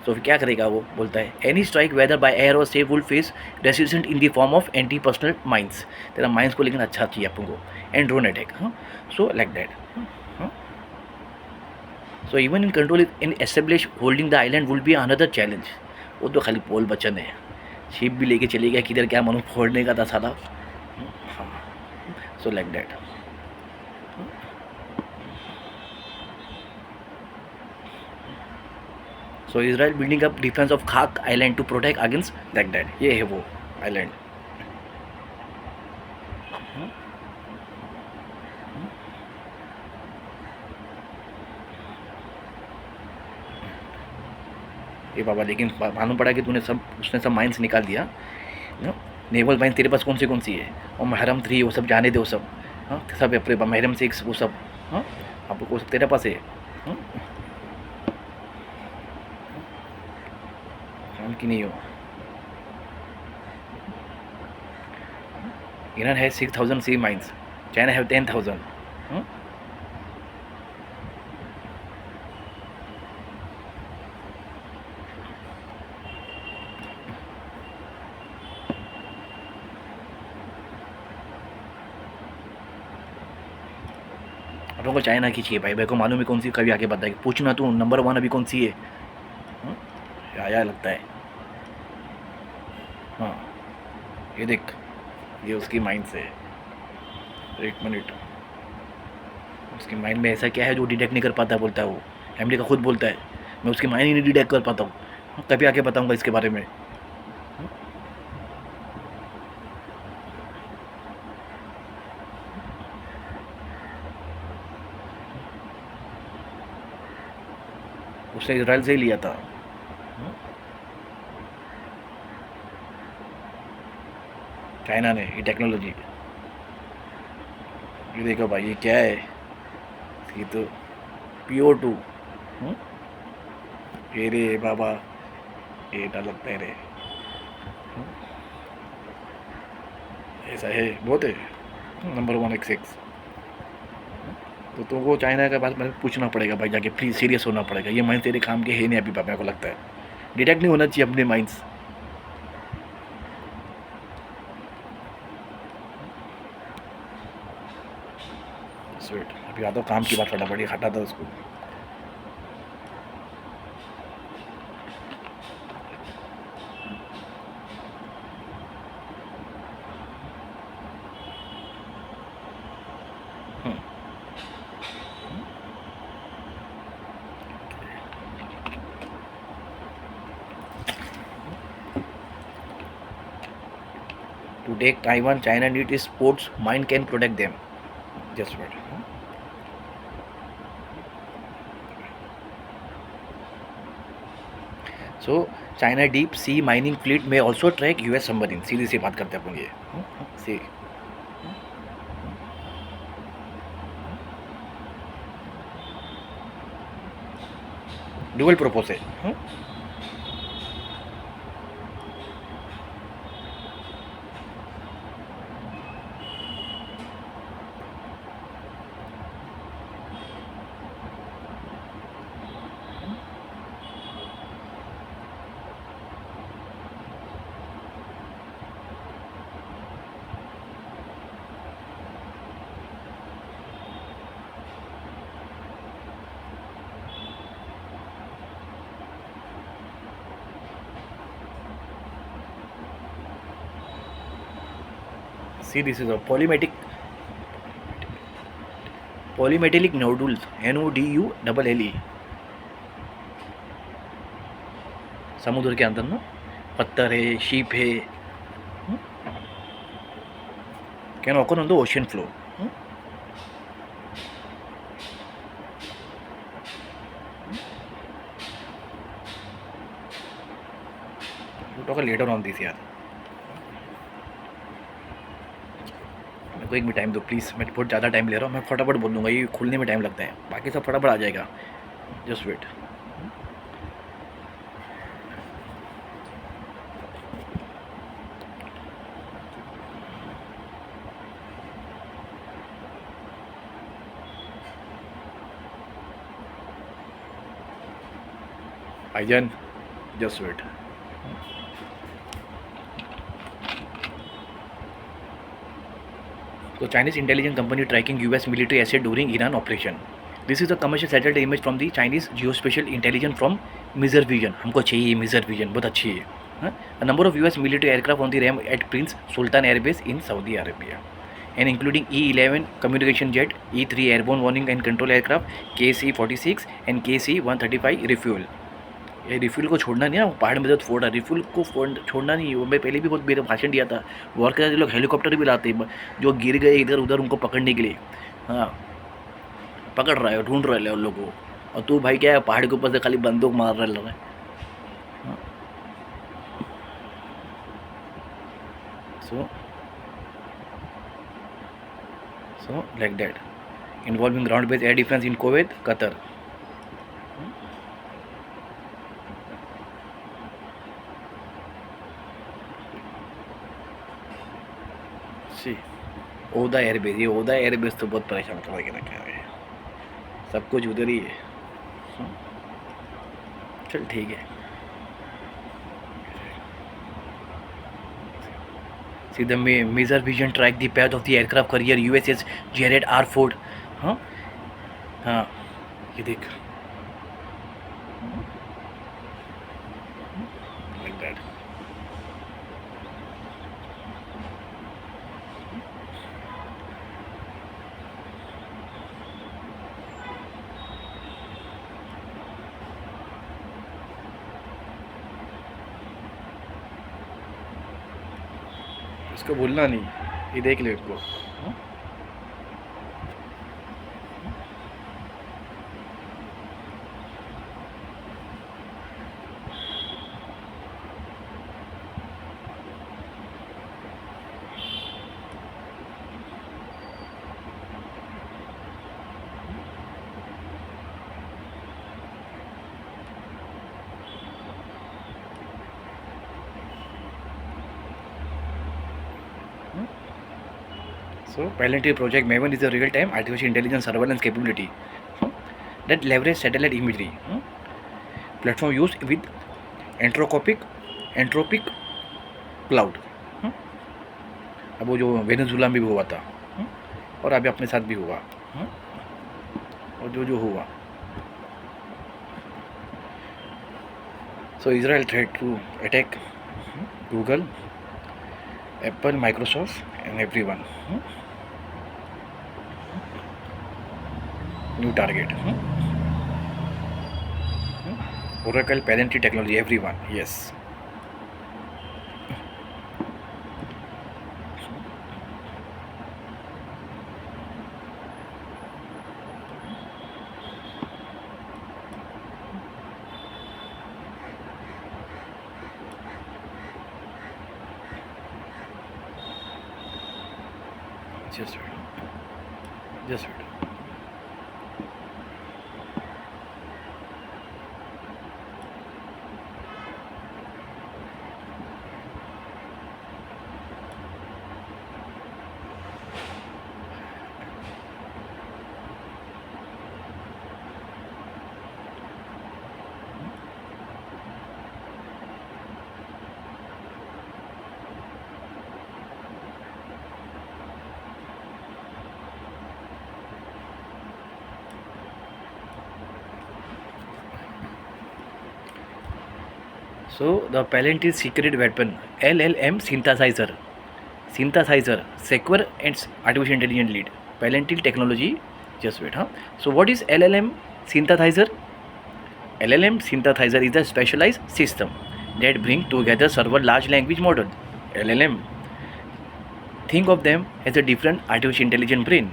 So क्या करेगा वो बोलता है, any strike whether by air or sea will face resistance in the form of anti-personnel mines, तेरा mines को लेकिन अच्छा चाहिए अपन को, and drone attack, so like that. So even in control in establish holding the island will be another challenge. वो तो खाली पोल बचन है, शिप भी लेके चले गया किधर, क्या मालूम फोड़ने का था साला। So like that. So Israel building up defence of खाक island to protect against, like that, ये है वो। आइलैंड। ये बाबा, लेकिन मालूम पड़ा कि तूने सब, उसने सब माइंस निकाल दिया ना। नेवल माइंस तेरे पास कौन सी है, और महरम 3 वो सब जाने दे, वो सब, हाँ सब अपने महरम 6 वो सब, हाँ अब वो सब तेरे पास है। हाँ? काम की नहीं हो। Iran has 6,000 sea mines, China have 10,000। अपन को चाइना की चाहिए भाई, भाई को मालूम है कौन सी, कभी आके बताएगी, पूछना तू नंबर 1 अभी कौन सी है। हाँ? आया लगता है। हाँ ये देख, ये उसकी माइंड से है। एक मिनट, उसकी माइंड में ऐसा क्या है जो डिटेक्ट नहीं कर पाता, बोलता है वो, अमेरिका खुद बोलता है मैं उसकी माइंड ही नहीं डिटेक्ट कर पाता हूँ। हाँ, कभी आके बताऊँगा इसके बारे में। उसने इसराइल से ही लिया था। चाइना ने ये टेक्नोलॉजी। ये देखो भाई, ये क्या है, ये तो PO2। ये रे बाबा, ये डर लगता है रे। ऐसा है, बहुत है। नंबर 1 तो तुमको चाइना के बारे में पूछना पड़ेगा भाई जाके, प्लीज़ सीरियस होना पड़ेगा। ये माइंड तेरे काम के है नहीं अभी, पापा को लगता है डिटेक्ट नहीं होना चाहिए अपने माइंड्स। स्वीट, अभी आता हूँ, काम की बात फटाफट हटा था उसको। To take Taiwan, China need is sports. Mind can protect them. Just wait. So China deep sea mining fleet may also track US submarine. सीधी सी बात करते हैं अपन ये। सी डुअल पर्पस है। See, this is a polymetallic nodules, NODULLE, समुद्र के अंदर ना पत्थर है, शीप है, can occur on the ocean floor. We'll talk later on this यार। मेरे को एक भी टाइम दो प्लीज़, मैं बहुत ज़्यादा टाइम ले रहा हूँ, मैं फटाफट बोल दूँगा, ये खुलने में टाइम लगता है, बाकी सब फटाफट आ जाएगा। Just wait. भाईजान just wait. So Chinese intelligence company tracking US military asset during Iran operation. This is a commercial satellite image from the Chinese geospatial intelligence from Mizar Vision. हमको चाहिए Mizar Vision, बहुत अच्छी है। हाँ? A number of US military aircraft on the RAM at Prince Sultan Air Base in Saudi Arabia, and including E-11 communication jet, E-3 airborne warning and control aircraft, KC-46 and KC-135 refuel. ये refill को छोड़ना नहीं है, वो पहाड़ में तो फोड़ है, रिफिल को छोड़ना नहीं है। वो मैं पहले भी बहुत मेरे भाषण दिया था, वर्क करते लोग हेलीकॉप्टर भी लाते हैं, जो गिर गए इधर उधर उनको पकड़ने के लिए। हाँ, पकड़ रहा है, ढूंढ रहे हैं उन लोगों को, और तू भाई क्या है, पहाड़ के ऊपर से खाली बंदूक मार रहा है। सो like that, involving ground-based air defense in Kuwait, Qatar. See, ओदा एयरबेस, ये ओदा एयरबेस तो बहुत परेशान कर रखा है, सब कुछ उधर ही है। चल ठीक है। See the Mizar vision track the path of the aircraft carrier USS Gerald R. Ford. हाँ हाँ, ये देख, like that. इसको भूलना नहीं, ये देख ले इसको। So, Palantir Project Maven is a real-time artificial intelligence surveillance capability that leverage satellite imagery platform used with entropic cloud. अब वो जो वेनेजुला में भी हुआ था, और अभी अपने साथ भी हुआ, और जो हुआ। So Israel threat to attack Google, Apple, Microsoft and everyone. New target. Oracle, Palantir technology, everyone. Yes. Just wait. Just wait. So the Palantir secret weapon, LLM synthesizer, secure and artificial intelligence lead. Palantir technology. Just wait, huh? So what is LLM synthesizer? LLM synthesizer is a specialized system that brings together several large language models. LLM. Think of them as a different artificial intelligence brain.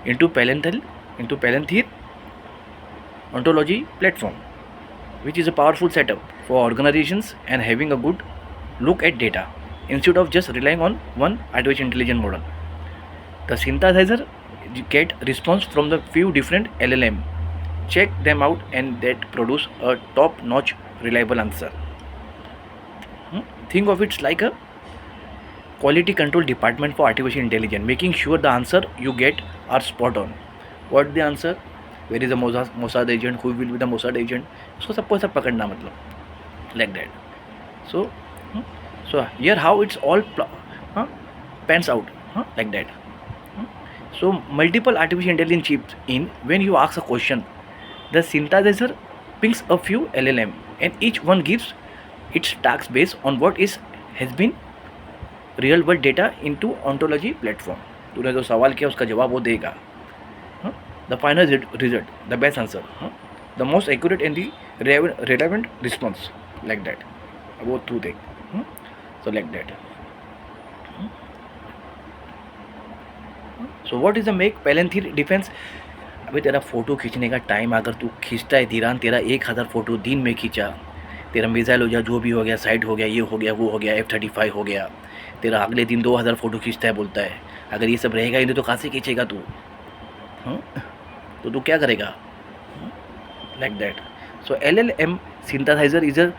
Into Palantir ontology platform, which is a powerful setup for organizations and having a good look at data instead of just relying on one artificial intelligence model. The synthesizer get response from the few different LLM, check them out, and that produce a top-notch reliable answer. Think of it like a quality control department for artificial intelligence, making sure the answer you get are spot on. What the answer? Where is the Mossad agent? Who will be the Mossad agent? So सबको सब पकड़ना, मतलब like that. So here how it's all pans out, like that. So multiple artificial intelligence chips in. When you ask a question, the synthesizer pings a few LLM, and each one gives its tags based on what has been real world data into ontology platform. तूने जो सवाल किया उसका जवाब वो देगा. The final result, the best answer. The most accurate and the relevant response, like that. वो तू देख. So like that. So what is the make Palantir defense? अभी तेरा फ़ोटो खींचने का टाइम अगर तू खींचता है धीरान, तेरा 1000 फ़ोटो दिन में खींचा, तेरा मिसाइल हो गया, जो भी हो गया, साइट हो गया, ये हो गया, वो हो गया, F-35 हो गया, तेरा अगले दिन 2000 फ़ोटो खींचता है बोलता है. अगर ये सब रहेगा ही नहीं तो कहाँ से खींचेगा तू? तो तू क्या करेगा? Like that. So LLM synthesizer is a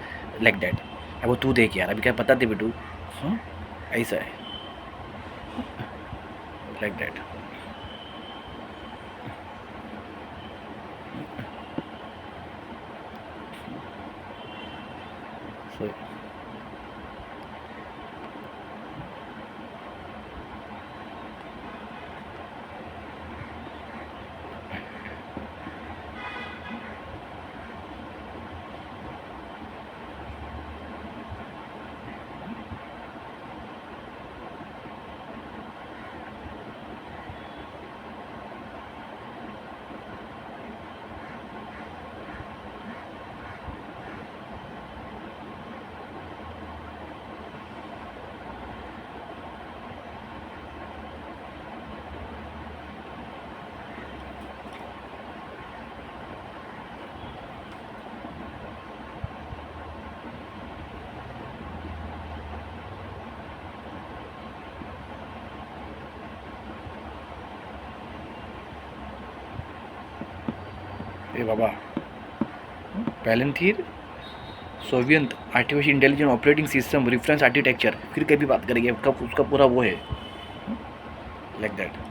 like that. अब वो तू देख यार, अभी क्या पता थे बेटू, ऐसा है, लाइक दैट. So ए बाबा, पैलेंथीर सोवियत artificial intelligence operating system reference architecture, फिर कभी बात करेंगे, कब उसका पूरा वो है, like that.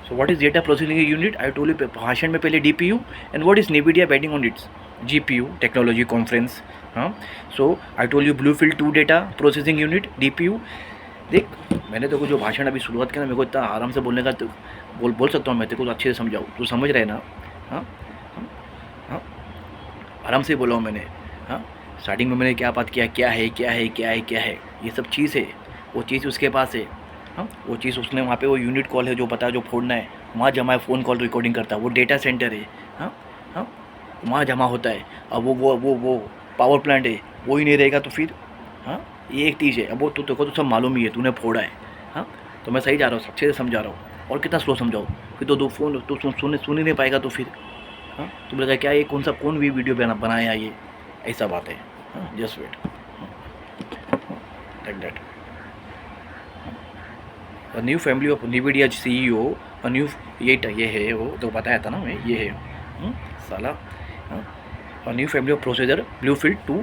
So what is data processing unit? I told you भाषण में पहले DPU and what is NVIDIA betting on its GPU technology conference. So I told you Bluefield 2 data processing unit DPU. देख, मैंने तो जो भाषण अभी शुरुआत किया ना, मेरे को इतना आराम से बोलने का तो बोल सकता हूँ मैं, तेरे को अच्छे से समझाऊँ, तू समझ रहे ना? हाँ हाँ, आराम से बोला हूँ मैंने. हाँ, स्टार्टिंग में मैंने क्या बात किया, क्या है क्या है क्या है क्या है, ये सब चीज़ है, वो चीज़ उसके पास है. हाँ, वो चीज़ उसने वहाँ पे वो यूनिट कॉल है जो पता है, जो फोड़ना है वहाँ जमा है, फ़ोन कॉल रिकॉर्डिंग करता है, वो डेटा सेंटर है. हाँ हाँ, वहाँ जमा होता है. अब वो पावर प्लांट है, वो ही नहीं रहेगा तो फिर. हाँ, ये एक चीज़ है. अब वो तो सब मालूम ही है, तूने फोड़ा है. हाँ, तो मैं सही जा रहा हूँ, अच्छे से समझा रहा हूँ. और कितना स्लो समझाऊँ? फिर तो दो फोन तो सुन ही नहीं पाएगा तो फिर. हाँ, तुम लगा क्या ये कौन भी वीडियो बनाया ये, ऐसा बात है. हाँ, just wait, like that. A new family of NVIDIA CEO, a new ये है वो तो बताया था ना मैं, ये है साला. A new family of processor Bluefield 2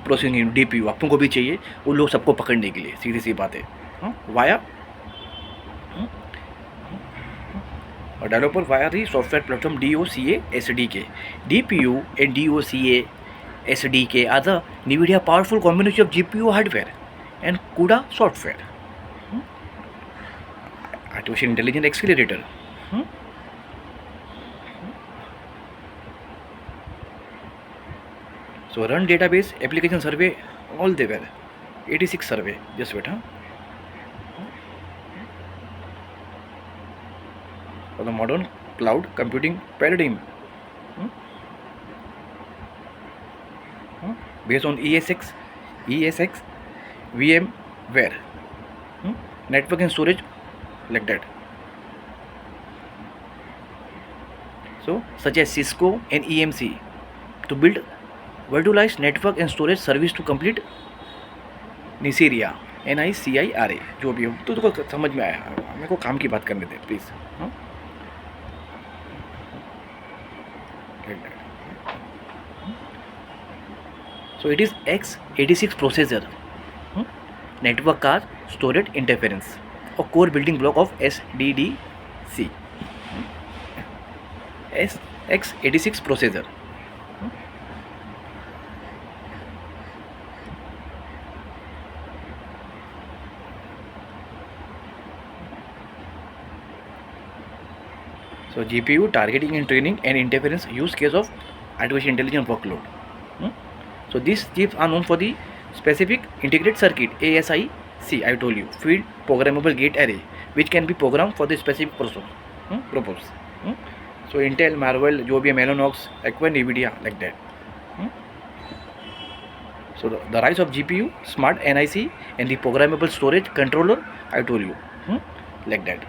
processing DPU अपन को भी चाहिए, उन लोग सबको पकड़ने के लिए, सीधी सी बात है. वाया और developer via the software platform DOCA SDK. DPU and DOCA SDK are the NVIDIA powerful combination of GPU hardware and CUDA software. Artificial Intelligence Accelerator. So run database, application survey, all they were. 86 survey, just wait. For the modern cloud computing paradigm. Based on ESX, VMware. Network and storage, like that. So such as Cisco and EMC to build virtualized network and storage service to complete NICIRA, NICIRA जो भी हो, तो समझ में आया. मेरे को काम की बात करने दे please. So it is x86 processor, network card storage interference a core building block of SDDC, x86 processor. So GPU targeting and training and interference use case of artificial intelligence workload. So these chips are known for the specific integrated circuit ASIC. I told you field programmable gate array which can be programmed for the specific purpose. So Intel, Marvell, जो भी है Mellanox, Aqua, NVIDIA like that. So the rise of GPU, smart NIC and the programmable storage controller I told you like that.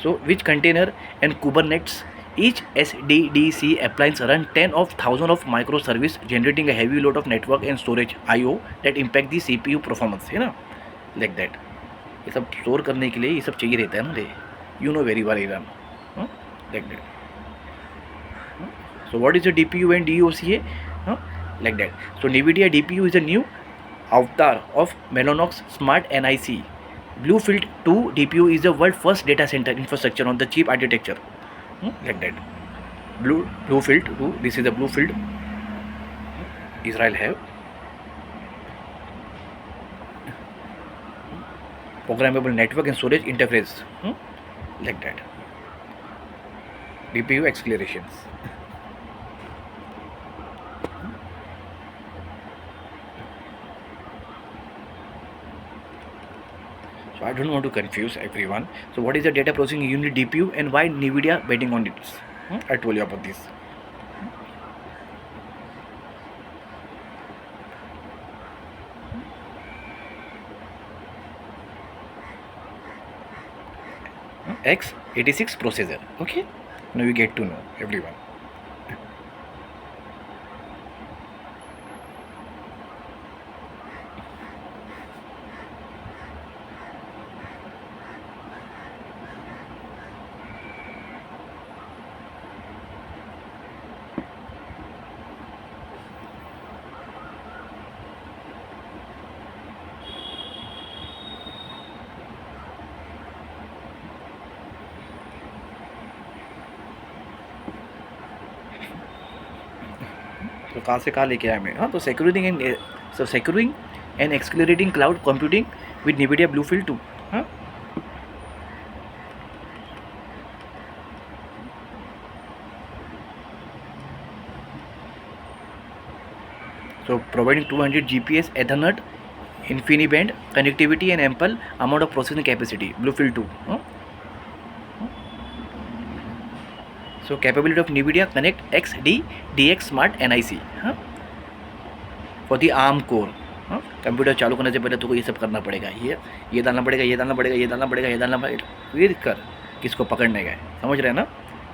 So which container and Kubernetes, each SDDC appliance run 10 of thousands of microservice generating a heavy load of network and storage IO that impact the CPU performance, है ना, like that. ये सब store करने के लिए ये सब चाहिए रहता है ना रे, you know very well Iran, like that. So what is the DPU and DOCA? Like that. So NVIDIA DPU is a new avatar of Mellanox Smart NIC. Bluefield 2 DPU is the world's first data center infrastructure on the chip architecture. Like that. Bluefield 2. This is the Bluefield. Israel have programmable network and storage interface. Like that. DPU accelerations. So I don't want to confuse everyone. So what is the data processing unit DPU and why NVIDIA betting on it? I told you about this. x86 processor. Okay. Now you get to know everyone. तो कहाँ से कहाँ लेके आया मैं, हाँ, तो securing and accelerating cloud computing with NVIDIA Bluefield 2. हाँ, so providing 200 GPS Ethernet InfiniBand connectivity and ample amount of processing capacity. Bluefield 2. So capability of NVIDIA Connect XD DX Smart NIC for the ARM core. Computer चालू करने से पहले तो ये सब करना पड़ेगा, ये डालना पड़ेगा, ये डालना पड़ेगा, ये डालना पड़ेगा, ये डालना पड़ेगा, फिर कर किसको पकड़ने गए, समझ रहे हैं ना.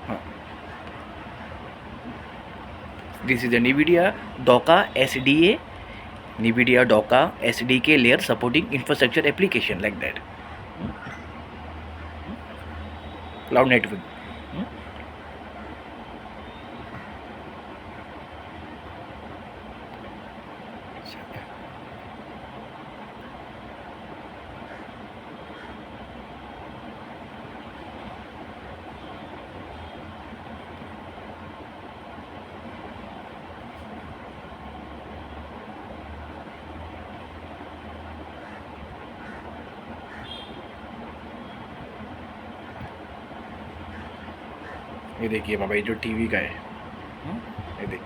हाँ, this is NVIDIA Docker SDA, NVIDIA Docker SDK layer supporting infrastructure application like that. Cloud network. ये देखिए बाबा, ये जो टीवी का है, ये देख,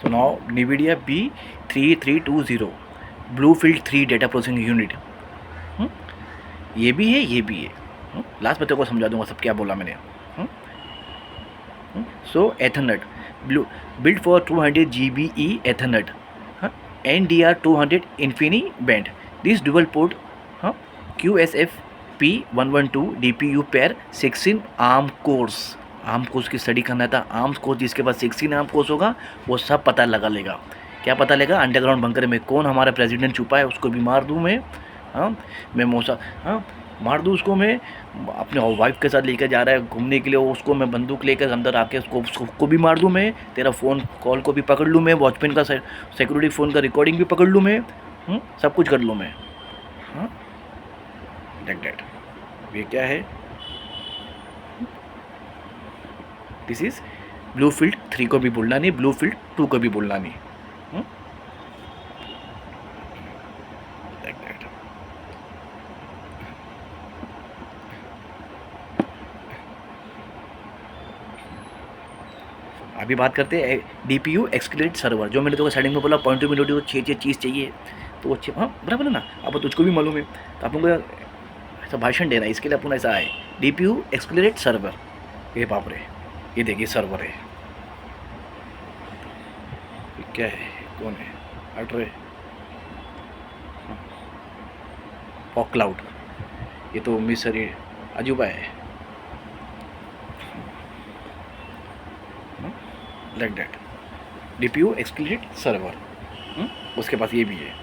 so now NVIDIA B3320 Bluefield 3 data processing unit, ये भी है, ये भी है. लास्ट में तेरे को समझा दूंगा सब क्या बोला मैंने. सो Ethernet built for 200 GBE Ethernet, NDR200 InfiniBand. This dual port QSFP112 DPU pair 16 ARM cores. ARM cores की स्टडी करना था. ARM cores जिसके पास 16 ARM cores होगा वो सब पता लगा लेगा. क्या पता लेगा? अंडरग्राउंड बंकर में कौन हमारा प्रेसिडेंट छुपा है उसको भी मार दूँ मैं. हाँ, मैं मार दूँ उसको मैं, अपने वाइफ के साथ लेकर जा रहा है घूमने के लिए, उसको मैं बंदूक लेकर अंदर आके उसको भी मार दूँ मैं, तेरा फ़ोन कॉल को भी पकड़ लूँ मैं, वॉचमैन का सिक्योरिटी फ़ोन का रिकॉर्डिंग भी पकड़ लूँ मैं, सब कुछ कर लूँ मैं, हाँ, लाइक दैट। ये क्या है? दिस इज़ ब्लूफील्ड 3 को भी बोलना नहीं, ब्लूफील्ड 2 को भी बोलना नहीं, लाइक दैट। अभी बात करते हैं DPU एक्सक्लेट सर्वर, जो मैंने तो सेटिंग में बोला पॉइंट टू मिनट को 6 चीज़ चाहिए, तो अच्छे, हाँ बराबर है ना, अब तुझको भी मालूम है, तो आप लोग ऐसा भाषण देना है, इसके लिए अपन ऐसा है DPU एक्सक्लेट सर्वर। ये बाप रे, ये देखिए सर्वर है, ये क्या है, कौन है, हट रहे, फॉग क्लाउड, ये तो मिसरी अजूबा है, like that. DPU escalate server, उसके पास ये भी है,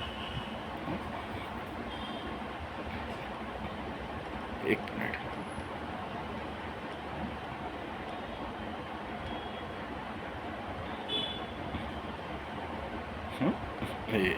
एक मिनट, ये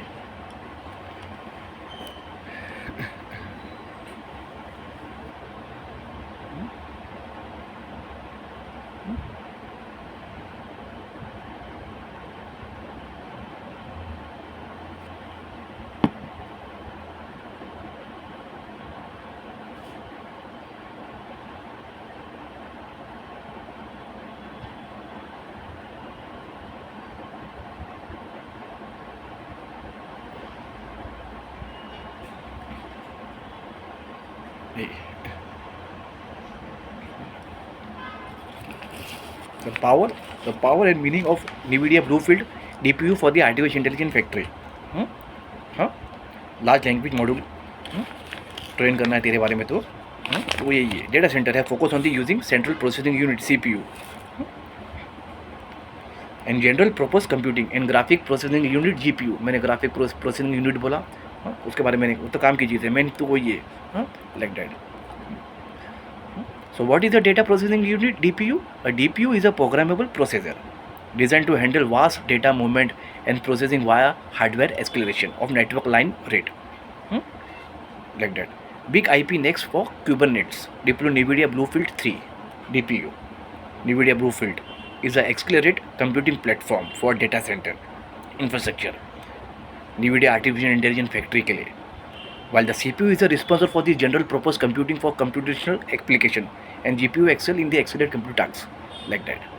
Hey. The power and meaning of NVIDIA Bluefield DPU for the artificial intelligence factory. हाँ, लार्ज लैंग्वेज मॉड्यूल ट्रेन करना है तेरे बारे में, तो वो यही है। डेटा सेंटर है, focus on the using central processing unit CPU and general purpose computing and graphic processing unit GPU। मैंने ग्राफिक प्रोसेसिंग यूनिट बोला, उसके बारे में वो तो काम की चीज़ है, मेन तो वही है, like that. So what is a data processing unit? DPU? A DPU is a programmable processor designed to handle vast data movement and processing via hardware acceleration of network line rate. Like that. Big IP next for Kubernetes. Deploy NVIDIA Bluefield 3 DPU. NVIDIA Bluefield is an accelerated computing platform for data center infrastructure. NVIDIA Artificial Intelligence Factory के लिए. While the CPU is responsible for the general purpose computing for computational application and GPU excel in the accelerated compute tasks, like that.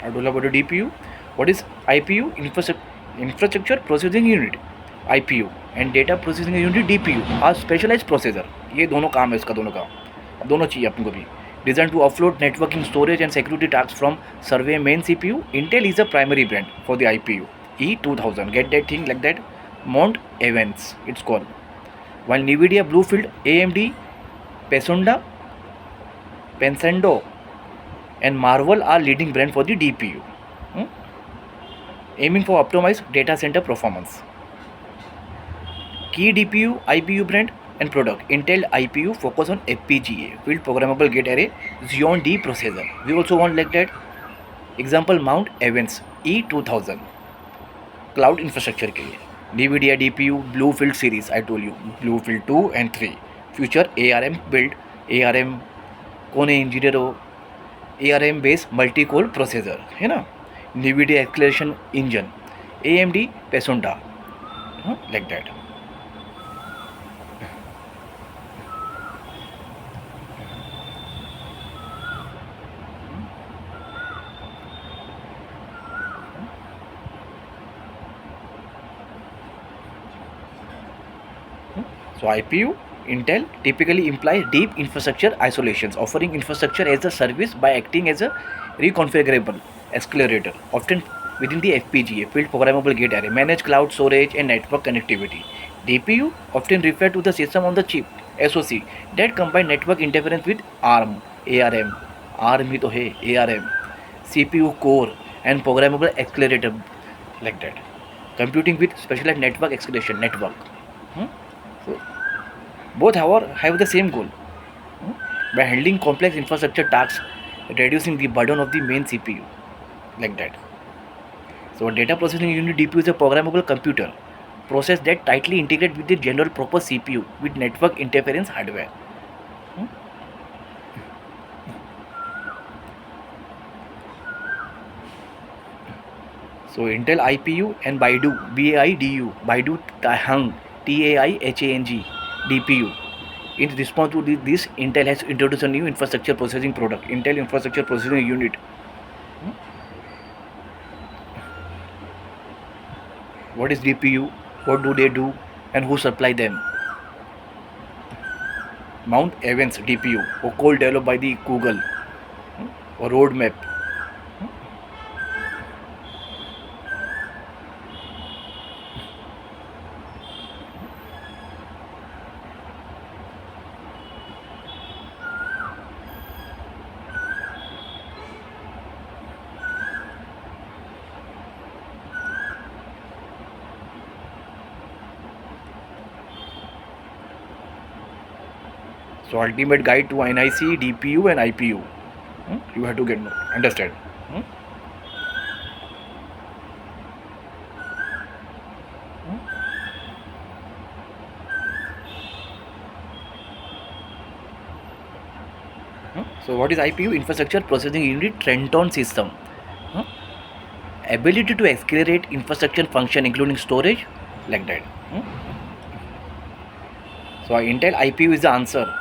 I told about the DPU. What is IPU? Infrastructure Processing Unit, IPU, and Data Processing Unit DPU are specialized processor. ये दोनों काम है इसका, दोनों का, दोनों चाहिए अपन को भी. Designed to offload networking, storage and security tasks from server main CPU. Intel is a primary brand for the IPU E2000. Get that thing like that. Mount Evans it's called. While NVIDIA Bluefield, AMD, Pensando and Marvell are leading brand for the DPU, aiming for optimized data center performance. Key DPU, IPU brand and product. Intel IPU focus on FPGA, field programmable gate array, Xeon D processor. We also want like that. Example Mount Evans E2000 cloud infrastructure के लिए. NVIDIA DPU Bluefield series, I told you Bluefield 2 and 3. Future ARM build, ARM कौन है engineer हो, ARM based multi core processor है ना, NVIDIA acceleration engine, AMD Pensando, like that. So IPU, Intel typically implies deep infrastructure isolations, offering infrastructure as a service by acting as a reconfigurable accelerator, often within the FPGA, field programmable gate array, manage cloud storage and network connectivity. DPU often refer to the system on the chip SoC that combine network interference with ARM, ARM, ARM ही तो है ARM, CPU core and programmable accelerator like that. Computing with specialized network acceleration network. Hmm? So both however have the same goal, by handling complex infrastructure tasks, reducing the burden of the main CPU like that. So a data processing unit DPU is a programmable computer process that tightly integrates with the general purpose CPU with network interference hardware. Hmm? So Intel IPU and Baidu Taihang TAIHANG DPU. In response to this, Intel has introduced a new infrastructure processing product, Intel Infrastructure Processing Unit. What is DPU? What do they do? And who supply them? Mount Evans DPU, or co-developed by the Google, or roadmap. So ultimate guide to NIC, DPU and IPU. You have to understand. So what is IPU? Infrastructure Processing Unit Trenton System. Ability to accelerate infrastructure function including storage like that. So Intel IPU is the answer.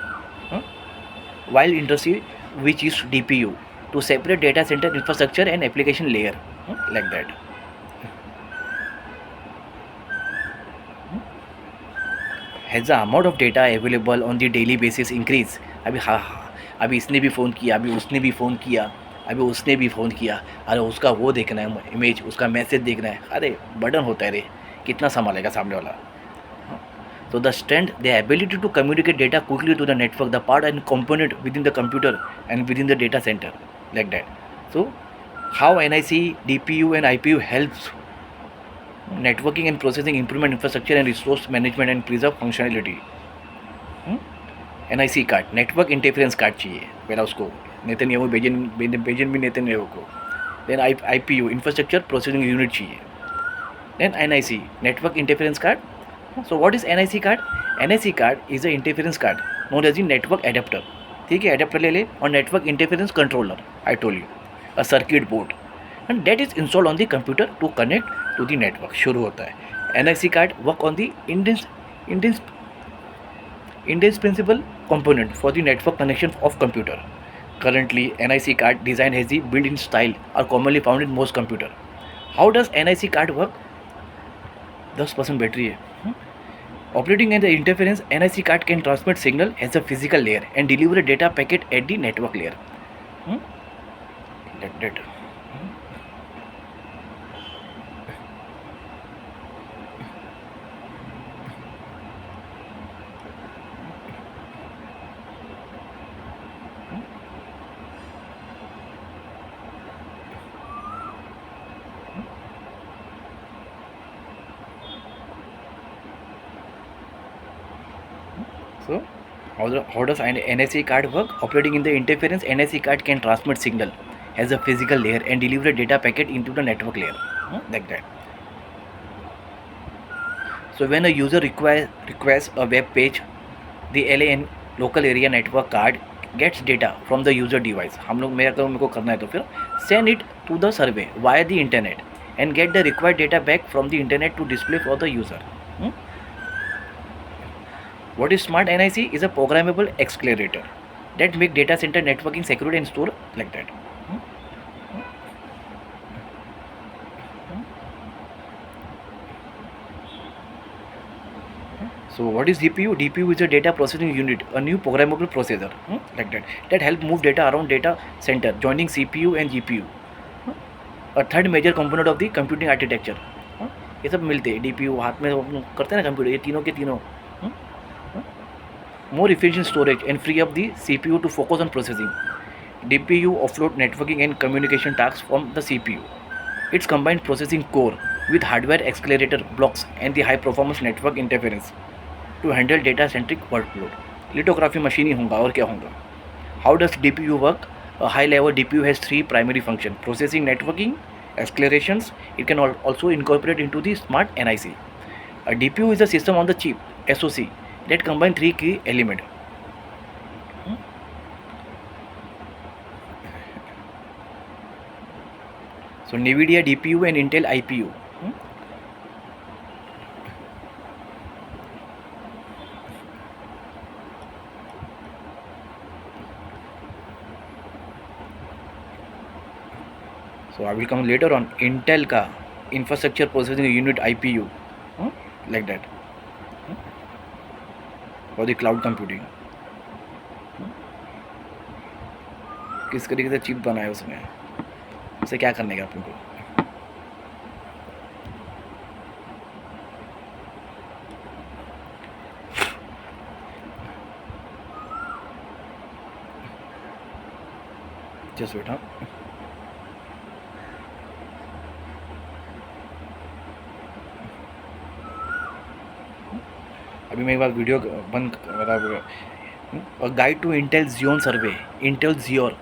While industry which is DPU to separate data center infrastructure and application layer like that. Has the amount of data available on the daily basis increase? अभी इसने भी phone किया, अभी उसने भी phone किया, अभी उसने भी फ़ोन किया, अरे उसका वो देखना है इमेज, उसका मैसेज देखना है, अरे बर्डन होता है रे, कितना संभालेगा सामने वाला. So the strength, the ability to communicate data quickly to the network, the part and component within the computer and within the data center, like that. So how NIC, DPU and IPU helps networking and processing, improvement infrastructure and resource management and preserve functionality. NIC card, network interference card चाहिए पहला उसको, Netanyahu Benjamin Netanyahu को. Then IPU, infrastructure processing unit चाहिए. Then NIC, network interference card. So what is NIC card? NIC card is a interference card known as the network adapter. ठीक है, adapter ले ले, और network interference controller. I told you, a circuit board, and that is installed on the computer to connect to the network. शुरू होता है. NIC card work on the indispensable component for the network connection of computer. Currently, NIC card design has the built-in style are commonly found in most computer. How does NIC card work? 10% battery है. Operating in the interference, NIC card can transmit signal as a physical layer and deliver a data packet at the network layer. That. So, how does NIC card work? Operating in the interference, NIC card can transmit signal as a physical layer and deliver a data packet into the network layer, like that. So when a user requests a web page, the LAN local area network card gets data from the user device. हम लोग मेरे को करना है तो फिर send it to the server via the internet and get the required data back from the internet to display for the user. What is smart NIC? Is a programmable accelerator that make data center networking secure and store like that. So what is DPU? DPU is a data processing unit, a new programmable processor, like that help move data around data center, joining CPU and GPU. A third major component of the computing architecture. ये सब मिलते हैं DPU हाथ में हम लोग करते हैं ना कंप्यूटर, ये तीनों के तीनों. More efficient storage and free up the CPU to focus on processing. DPU offload networking and communication tasks from the CPU. Its combined processing core with hardware accelerator blocks and the high performance network interference to handle data centric workload. Lithography machine ही होगा और क्या होगा. How does DPU work? A high level DPU has three primary functions: processing, networking, accelerations. It can also incorporate into the smart NIC. A DPU is a system on the chip SoC that combine three key elements. So NVIDIA DPU and Intel IPU. So I will come later on. Intel का infrastructure processing unit IPU, like that, for the cloud computing. किस तरीके से chip बनाया उसमें, उसे क्या करने का अपने को. Just wait. हाँ, अभी मैं एक बार वीडियो बंद मतलब. A guide to Intel Xeon survey, Intel Xeon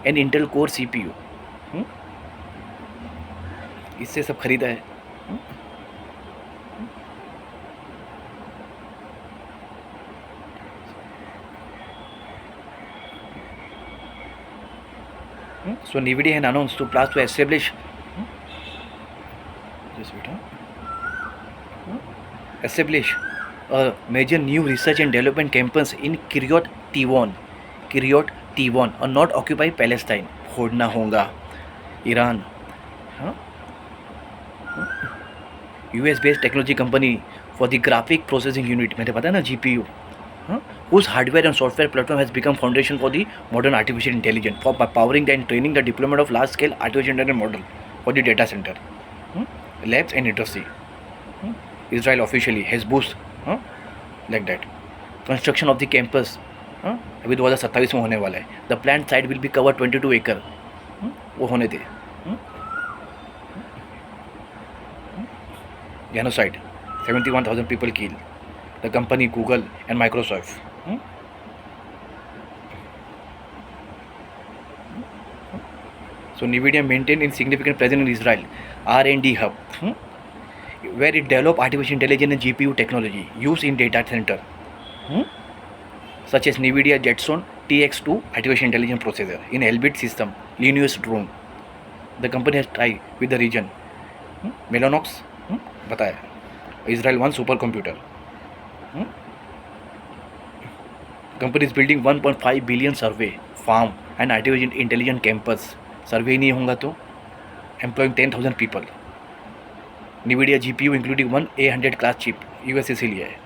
and Intel Core CPU. इससे सब खरीदा है. So NVIDIA has announced to plans to establish. Just wait. Establish a major new research and development campus in Kiryat Tivon, a not occupied Palestine. छोड़ना होगा Iran. US based technology company for the graphic processing unit. मैंने पता है ना GPU. Whose hardware and software platform has become foundation for the modern artificial intelligence for powering and training the deployment of large scale artificial intelligence model for the data center, labs and industry. Israel officially has boost, like that. Construction of the campus अभी 2027 में होने वाला है. The plant site will be covered 22 acre. वो होने दे. Genocide, 71,000 people killed. The company Google and Microsoft. So NVIDIA maintained a significant presence in Israel R&D hub, where it developed artificial intelligence and GPU technology used in data center, such as NVIDIA Jetson TX2 artificial intelligence processor in Elbit system, Linux drone. The company has tied with the region. Mellanox, बताया. Israel one supercomputer. Company is building 1.5 billion survey farm and artificial intelligence campus. Survey नहीं होगा तो employing 10,000 people. NVIDIA GPU including one A100 class chip USA से लिया है.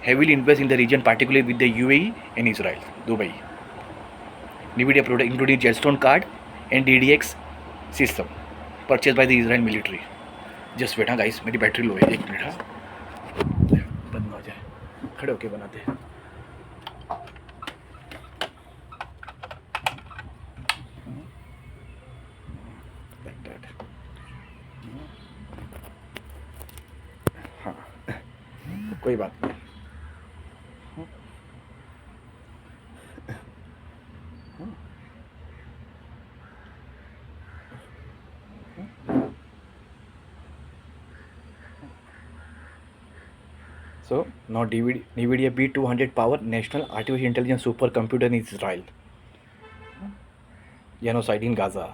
Heavily invest in the region, particularly with the UAE and Israel, Dubai. NVIDIA product including Jetstone card and DDX system purchased by the Israel military. Just wait, guys, मेरी battery low है. 1 minute. बंद हो जाए, खड़े होके बनाते हैं. Like that. हाँ, कोई बात नहीं. So now NVIDIA B200 power national artificial intelligence supercomputer in Israel. Genocide in Gaza.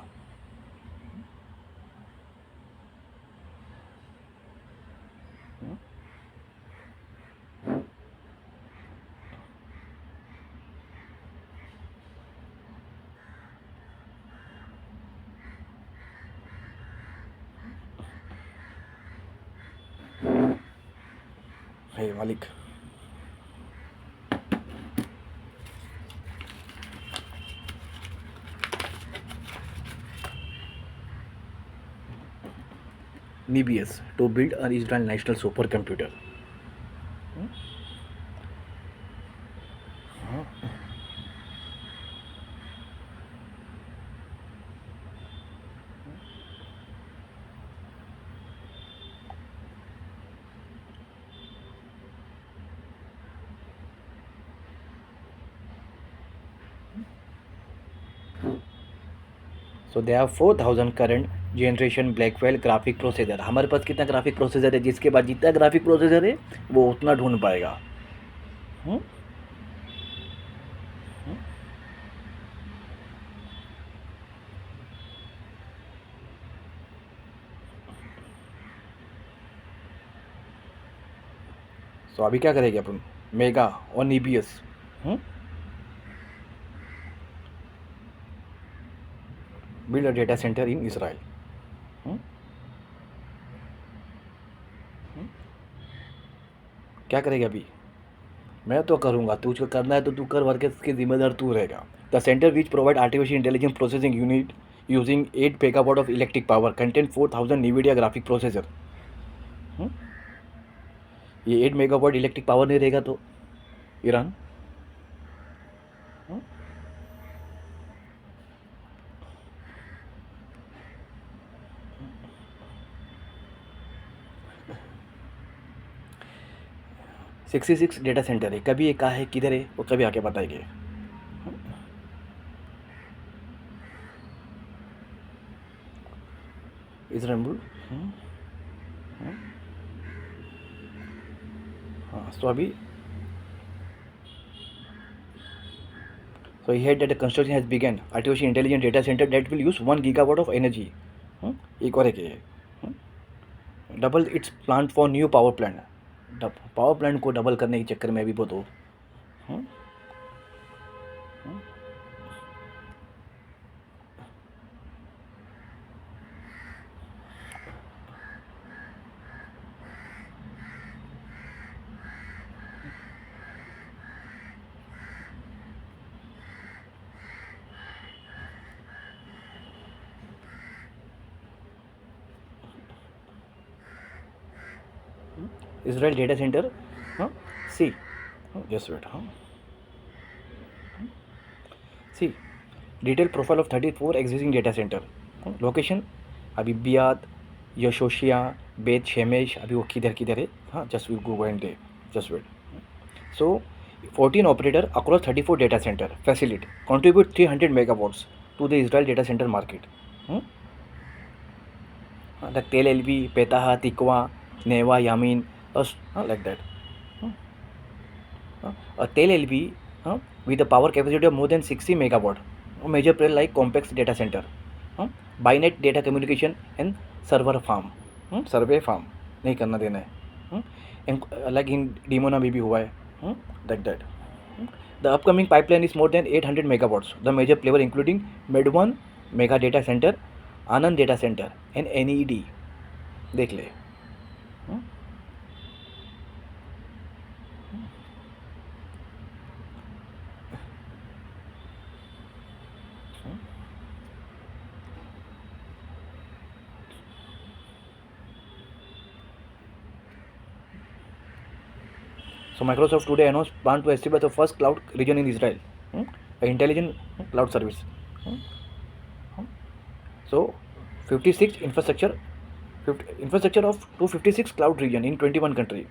है मालिक। Nebius to build an Israel national supercomputer. So they have 4000 current generation Blackwell graphic processor. हमारे पास कितना graphic processor है, जिसके बाद जितना graphic processor है वो उतना ढूंढ पाएगा। सो अभी क्या करेंगे अपन, मेगा और Nebius build a data centre in Israel. क्या करेगा अभी, मैं तो करूँगा, तुझको करना है तो तू कर, वर्क की जिम्मेदार तू रहेगा। The centre which provide artificial intelligence processing unit using 8 megawatt of electric power content 4000 NVIDIA graphic processor. ये 8 मेगावाट इलेक्ट्रिक पावर नहीं रहेगा तो ईरान 66 डेटा सेंटर है, कभी ये कहा है किधर है वो कभी आके बताएंगे। इस्तांबुल। हाँ तो अभी so he had that the construction has begun artificial intelligence data center that will use 1 gigawatt of energy। एक और है double it's plant for new power plant. Power plant को डबल करने के चक्कर में अभी बहुत हो। Israel data center, see, just wait, see, detailed profile of 34 existing data center, location, अभी बियाद, यशोशिया, बेत शेमेश, अभी वो किधर किधर है, हाँ just we go and just wait. So 14 operator across 34 data center facility contribute 300 megawatts to the Israel data center market. Like Tel Aviv, Petah, Tikva, Neva, Yamin, like that. Tel Aviv with a power capacity of more than 60 megawatt, a major player like complex data center, Binet data communication and server farm, survey farm नहीं करना देना है, like in Dimona में भी हुआ है, like that. The upcoming pipeline is more than 800 megawatts. The major player including Med1 Mega Data Center, Anand Data Center and NED. देख ले। So Microsoft today announced plan to establish the first cloud region in Israel, an intelligent cloud service. So 56 infrastructure of 256 cloud region in 21 country.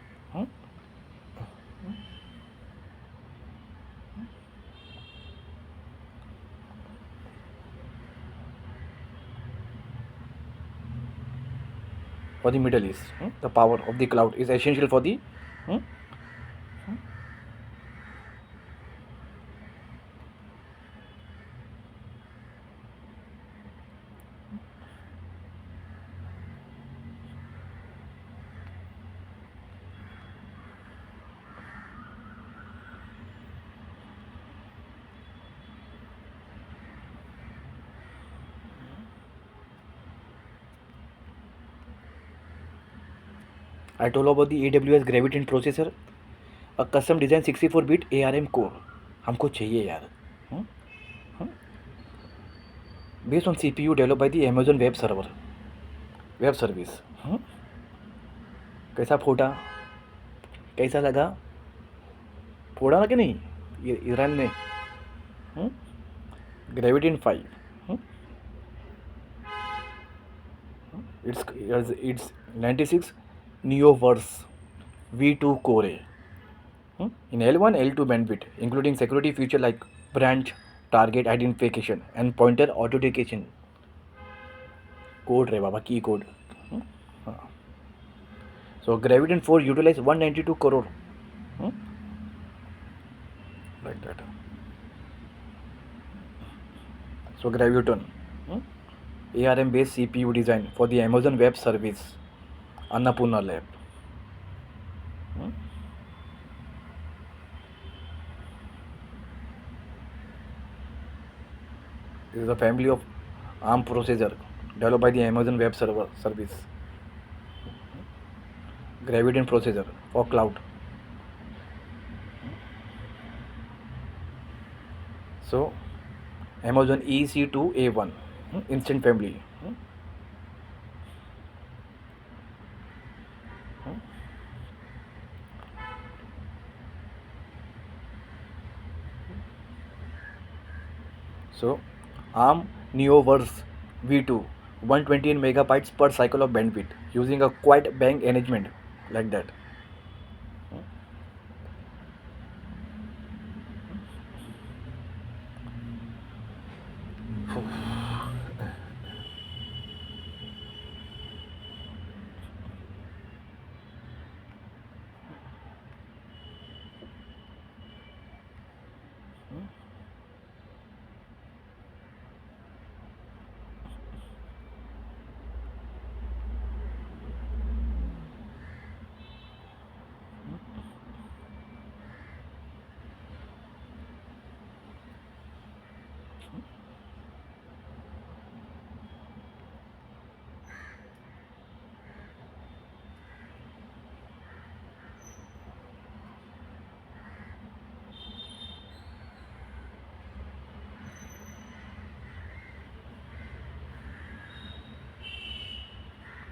For the Middle East, the power of the cloud is essential for the I told about the AWS Graviton processor, a custom design 64-bit ARM core. हमको चाहिए यार. Based on CPU developed by the Amazon Web Service. कैसा फोटा, कैसा लगा, फोड़ा ना कि नहीं ईरान ने. Graviton 5. It's 96 Neoverse V2 core. In L1, L2 bandwidth, including security feature like branch target identification and pointer authentication. Code रे बाबा, key code. So Graviton 4 utilize 192 crore. Like that. So Graviton, ARM based CPU design for the Amazon Web Service, Annapurna Lab. This is a family of ARM processor developed by the Amazon Web Service. Graviton processor for cloud. So Amazon EC2A1 instant family. So ARM Neoverse V2 128 megabytes per cycle of bandwidth using a quiet bank arrangement like that.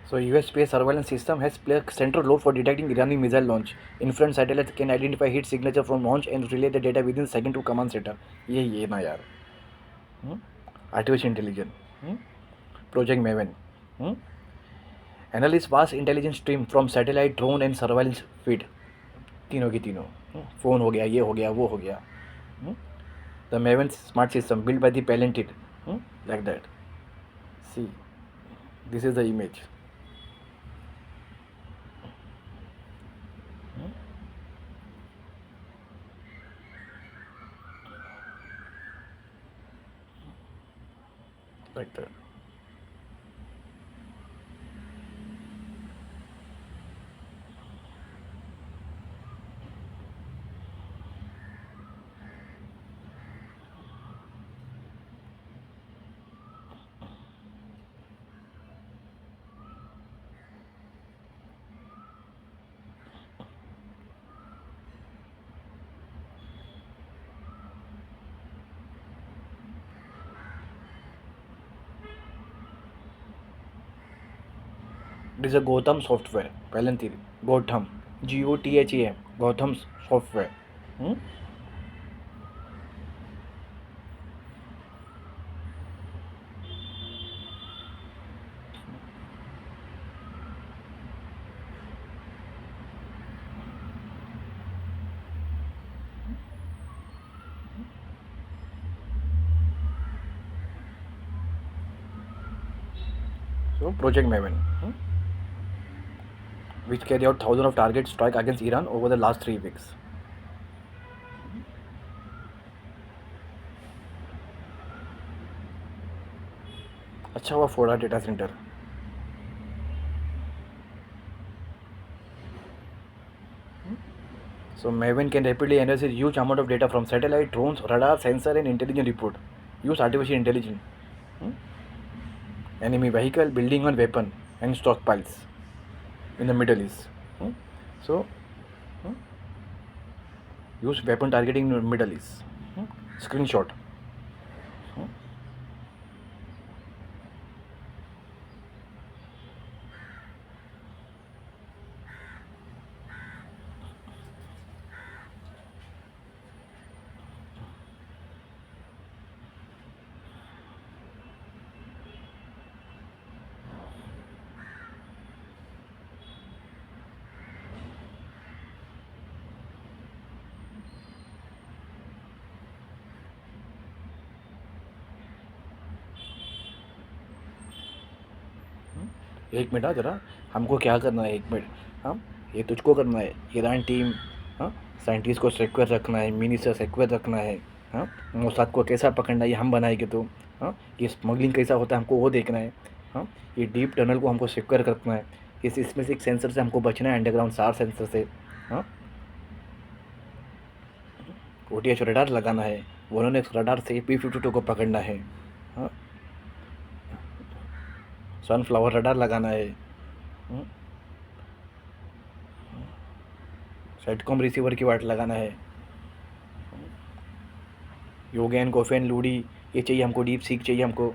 So US space surveillance system has played a central role for detecting Iranian missile launch. Infrared satellites can identify heat signature from launch and relay the data within second to command center. ये ना यार. Artificial intelligence. Project Maven. Analyze vast intelligence stream from satellite, drone and surveillance feed. तीनों की तीनों. Phone हो गया, ये हो गया, वो हो गया. The Maven smart system built by the Palantir. Like that. See, this is the image. Like that. It is a Gotham software. Palantir. Gotham. Gotham. Gotham software. So Project Maven, which carry out thousands of target strike against Iran over the last 3 weeks. अच्छा हुआ फोड़ा data centre. So Maven can rapidly analyze a huge amount of data from satellite, drones, radar, sensor and intelligence report. Use artificial intelligence. Enemy vehicle, building and weapon and stockpiles in the Middle East. So use weapon targeting in Middle East. Screenshot. एक minute, हाँ जरा, हमको क्या करना है, एक minute. हाँ, ये तुझको करना है। ईरान टीम, हाँ, साइंटिस्ट को सिक्योर रखना है, मिनिस्टर सिक्योर रखना है। हाँ, मोसाद को कैसा पकड़ना है ये हम बनाएंगे। तो हाँ, ये स्मगलिंग कैसा होता है हमको वो देखना है। हाँ, ये डीप टनल को हमको सिक्योर रखना है। इसमें से एक सेंसर से हमको बचना है, अंडरग्राउंड सार सेंसर से। हाँ, OTH रडार लगाना है, उन्होंने रडार से P-52 को पकड़ना है। हाँ, सनफ्लावर रडार लगाना है। सेटकॉम रिसीवर की वाट लगाना है। योगेन, गोफेन, लूडी, ये चाहिए हमको। डीप सीक चाहिए हमको।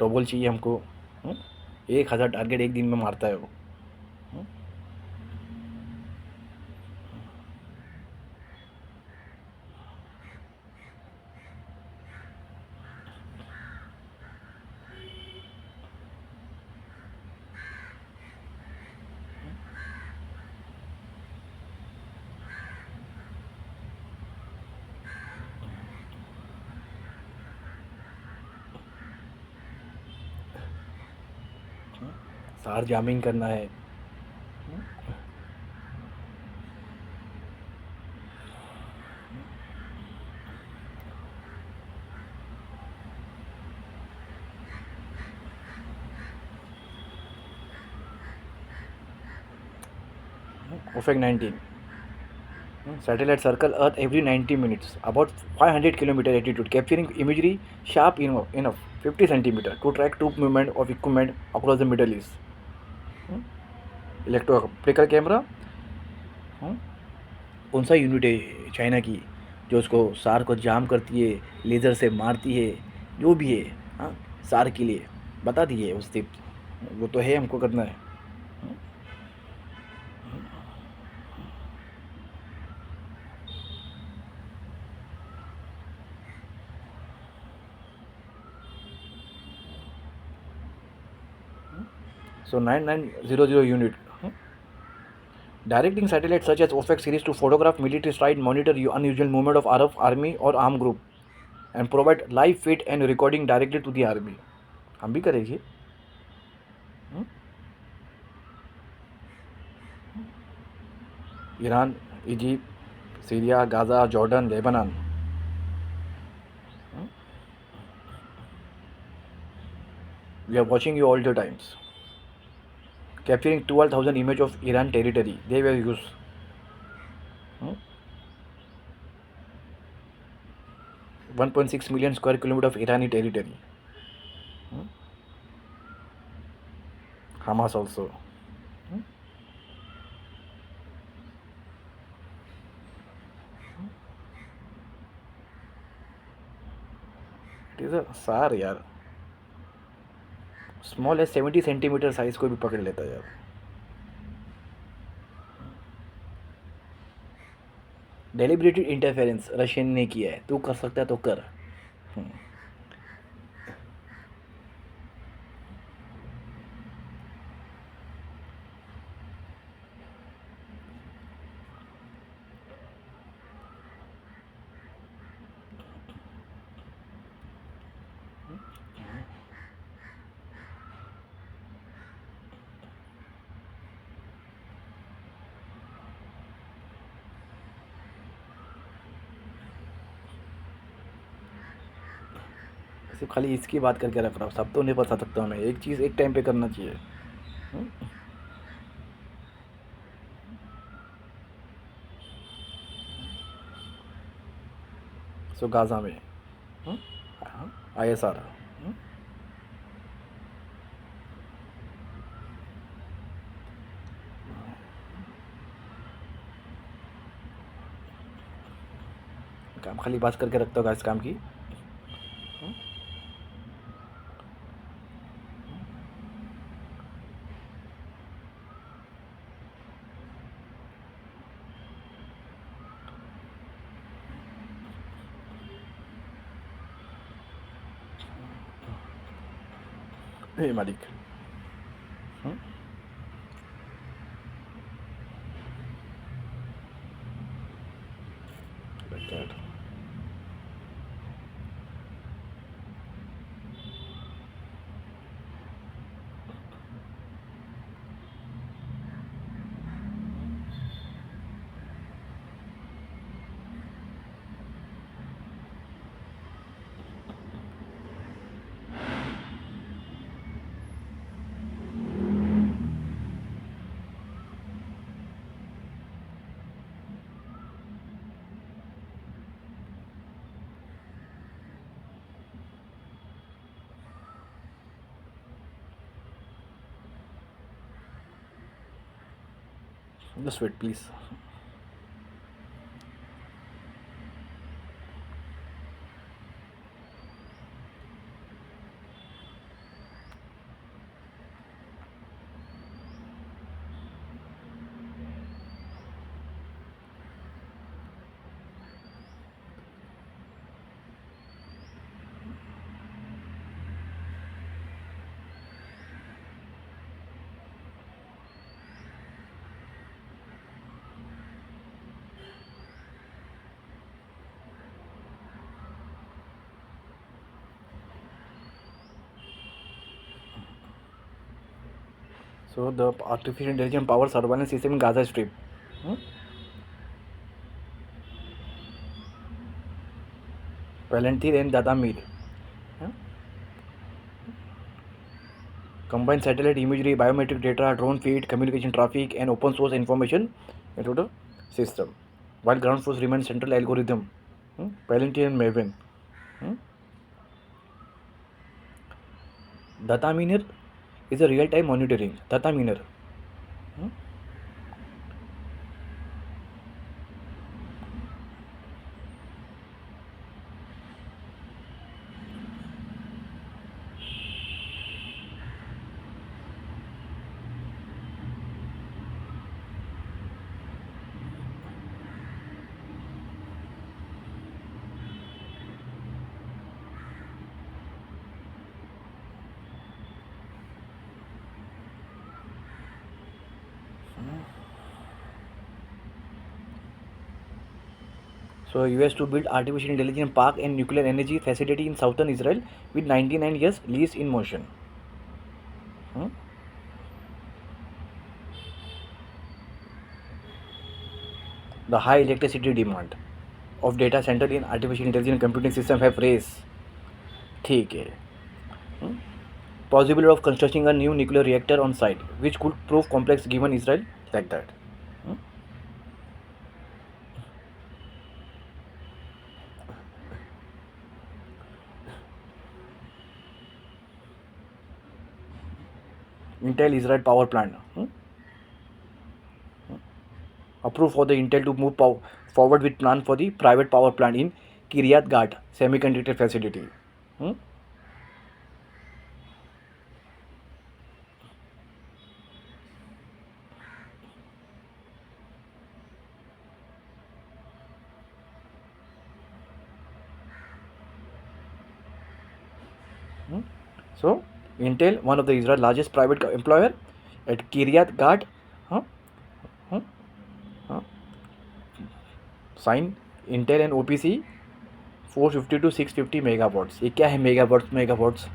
टोबल चाहिए हमको। 1,000 टारगेट एक दिन में मारता है वो। सार जामिंग करना है। OFAC 19 satellite circle Earth every 90 minutes, about 500 kilometer altitude, capturing imagery sharp enough 50 centimeter to track troop movement of equipment across the Middle East. Electro optical camera, कौन सा यूनिट है चाइना की जो उसको सार को जाम करती है, लेज़र से मारती है, जो भी है। हाँ, सार के लिए बता दिए उससे, वो तो है, हमको करना है। So 9900 unit, directing satellites such as OFAC series to photograph military stride, monitor unusual movement of Arab army or armed group, and provide live feed and recording directly to the army. हम भी करेंगे। Iran, Egypt, Syria, Gaza, Jordan, Lebanon, we are watching you all the times. Capturing 12,000 image of Iran territory. They were used. 1.6 million square kilometer of Irani territory. Hamas also. It is a SAR यार, small है, 70 centimetre size को भी पकड़ लेता है यार। डेलिब्रेटेड interference Russian ने किया है, तू कर सकता है तो कर। सिर्फ खाली इसकी बात करके रख रहा हूँ, सब तो नहीं बता सकता हूँ मैं। एक चीज़ एक टाइम पे करना चाहिए। सो गाज़ा में ISR, काम खाली बात करके रखता होगा इस काम की। हे मालिक। Like that. Just wait, please. So the artificial intelligence power surveillance system in Gaza Strip. Palantir and Datamir. Combine satellite imagery, biometric data, drone feed, communication traffic, and open source information into the system. While ground force remains central algorithm. Palantir and Maven. Data miner is a real-time monitoring. Data miner. So US to build artificial intelligence park and nuclear energy facility in southern Israel with 99 years lease in motion. The high electricity demand of data center in artificial intelligence computing system have raised. ठीक है. Possibility of constructing a new nuclear reactor on site, which could prove complex given Israel, like that. Intel Israel power plant. Approved for the Intel to move forward with plan for the private power plant in Kiryat Gat semiconductor facility. So Intel, one of the Israel's largest private employer at Kiryat Gat, sign Intel and OPC 450 to 650 megawatts. ये क्या है megawatts?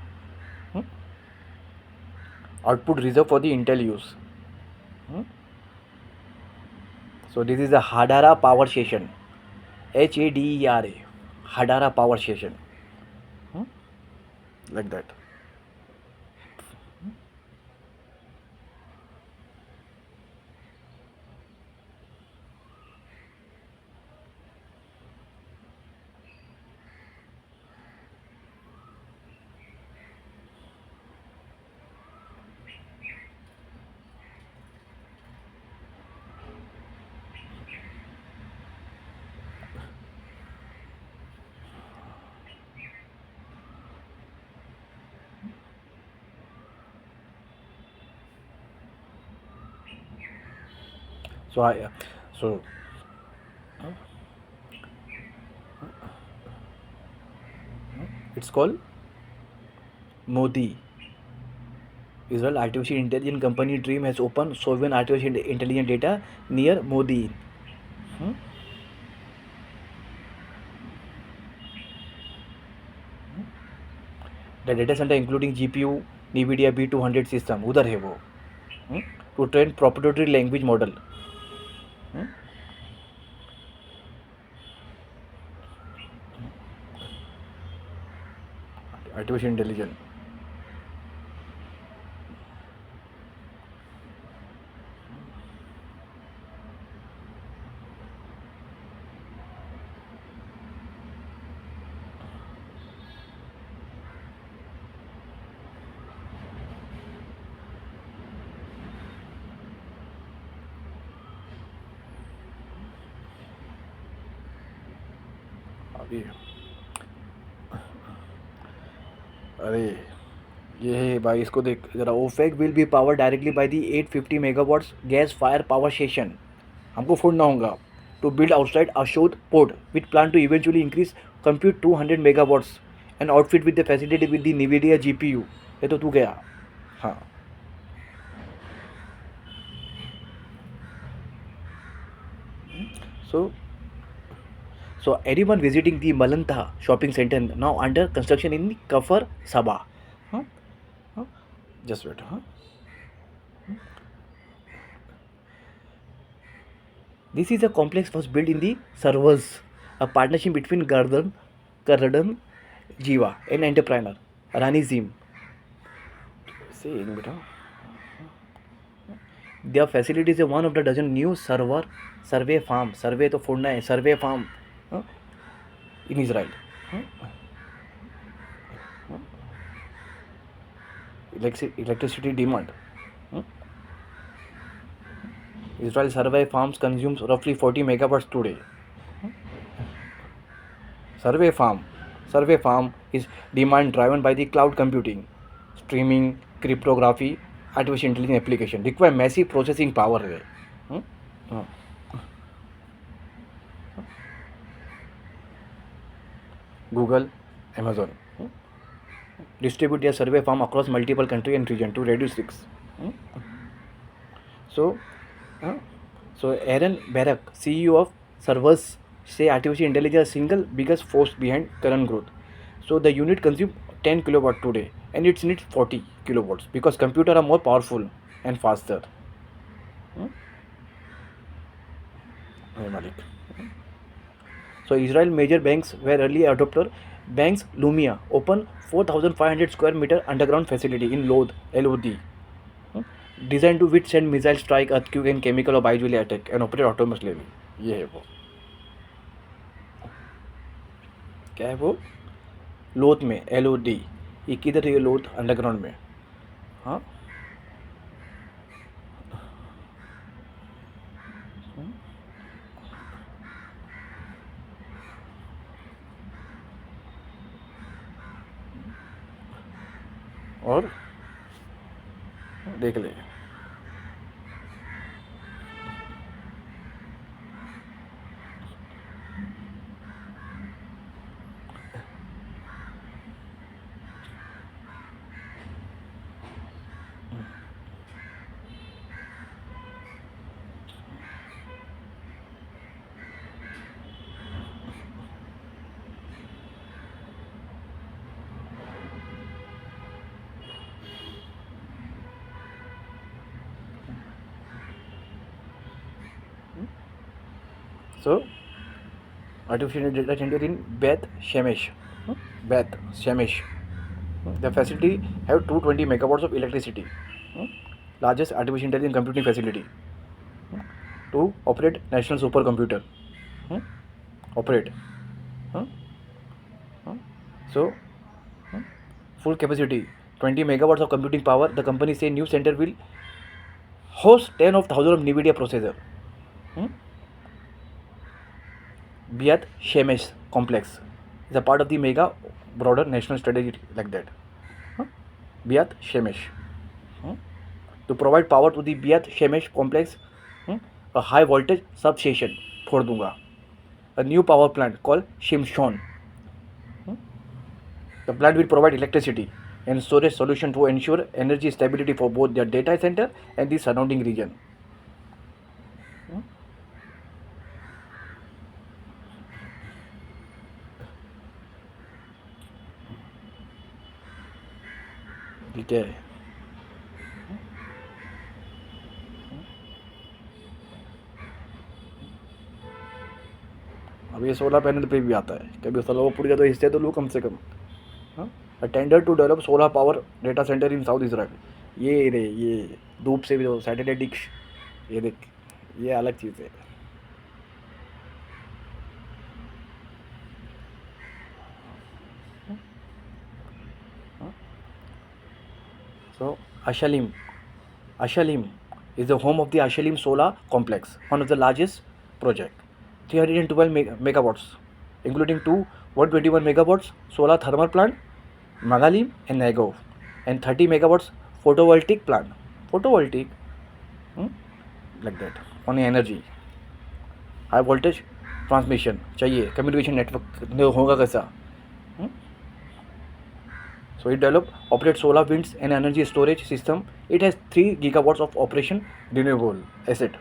Output reserved for the Intel use. So this is the Hadara power station. HADERA. Hadara power station. Like that. So so it's called Modi. Israel artificial intelligence company Dream has opened sovereign artificial intelligence data near Modi. Hmm? The data center including GPU NVIDIA B200 system उधर है वो to train proprietary language model. Artificial intelligence. अरे ये है भाई, इसको देख जरा. Ofek will be power directly by the 850 megawatts gas fire power station. हमको फोड़ना होगा to build outside Ashdod port with plan to eventually increase compute 200 megawatts and outfit with the facility with the NVIDIA GPU. ये तो तू गया. हाँ. So anyone visiting the Malanta shopping center now under construction in Kafar Sabah. Huh? Huh? Just wait. Huh? This is a complex was built in the servers, a partnership between Gardan Jiva, an entrepreneur, Rani Zim. Saying beta. Their facility is one of the dozen new survey farm. Survey to फोड़ना है. Survey farm in Israel. Electricity demand. Israel survey farms consumes roughly 40 megawatts today. Survey farm is demand driven by the cloud computing, streaming, cryptography, artificial intelligence application require massive processing power. Google, Amazon distribute their survey farm across multiple countries and regions to reduce risks. So Aaron Barak, CEO of Servers, say artificial intelligence is single biggest force behind current growth. So the unit consumes 10 kilowatt today and it needs 40 kilowatts because computers are more powerful and faster. So Israel major banks were early adopter. Banks Lumia open 4,500 square meter underground facility in Lod, LOD, designed to withstand missile strike, earthquake and chemical or biological attack and operate autonomously. ये है वो. क्या है वो? लोथ में LOD. ये किधर है ये लोथ? अंडरग्राउंड में. हाँ. और देख ले. So artificial data center in Beth Shemesh. The facility have 220 megawatts of electricity. Largest artificial intelligence computing facility to operate national supercomputer. So full capacity 20 megawatts of computing power. The company say new center will host 10 of thousands of NVIDIA processor. Beth Shemesh complex is a part of the mega broader national strategy like that. Beth Shemesh. To provide power to the Beth Shemesh complex, a high voltage substation फोड़ दूंगा. A new power plant called Shimshon. The plant will provide electricity and storage solution to ensure energy stability for both the data center and the surrounding region. ठीक है. अब ये solar panel पे भी आता है. कभी सोलर वो पूरी तो हिस्से तो लो कम से कम. A tender to develop solar power data centre in south Israel. ये धूप से भी तो सैटेलाइट डिश. ये देख, ये अलग चीज़ है. So Ashalim is the home of the Ashalim Solar Complex, one of the largest project, 312 megawatts, including two 121 megawatts solar thermal plant, Magalim and Negov, and 30 megawatts photovoltaic plant. Photovoltaic, like that, on energy. High voltage transmission चाहिए, communication network होगा कैसा? So it developed, operates solar winds and energy storage system. It has 3 gigawatts of operation renewable asset.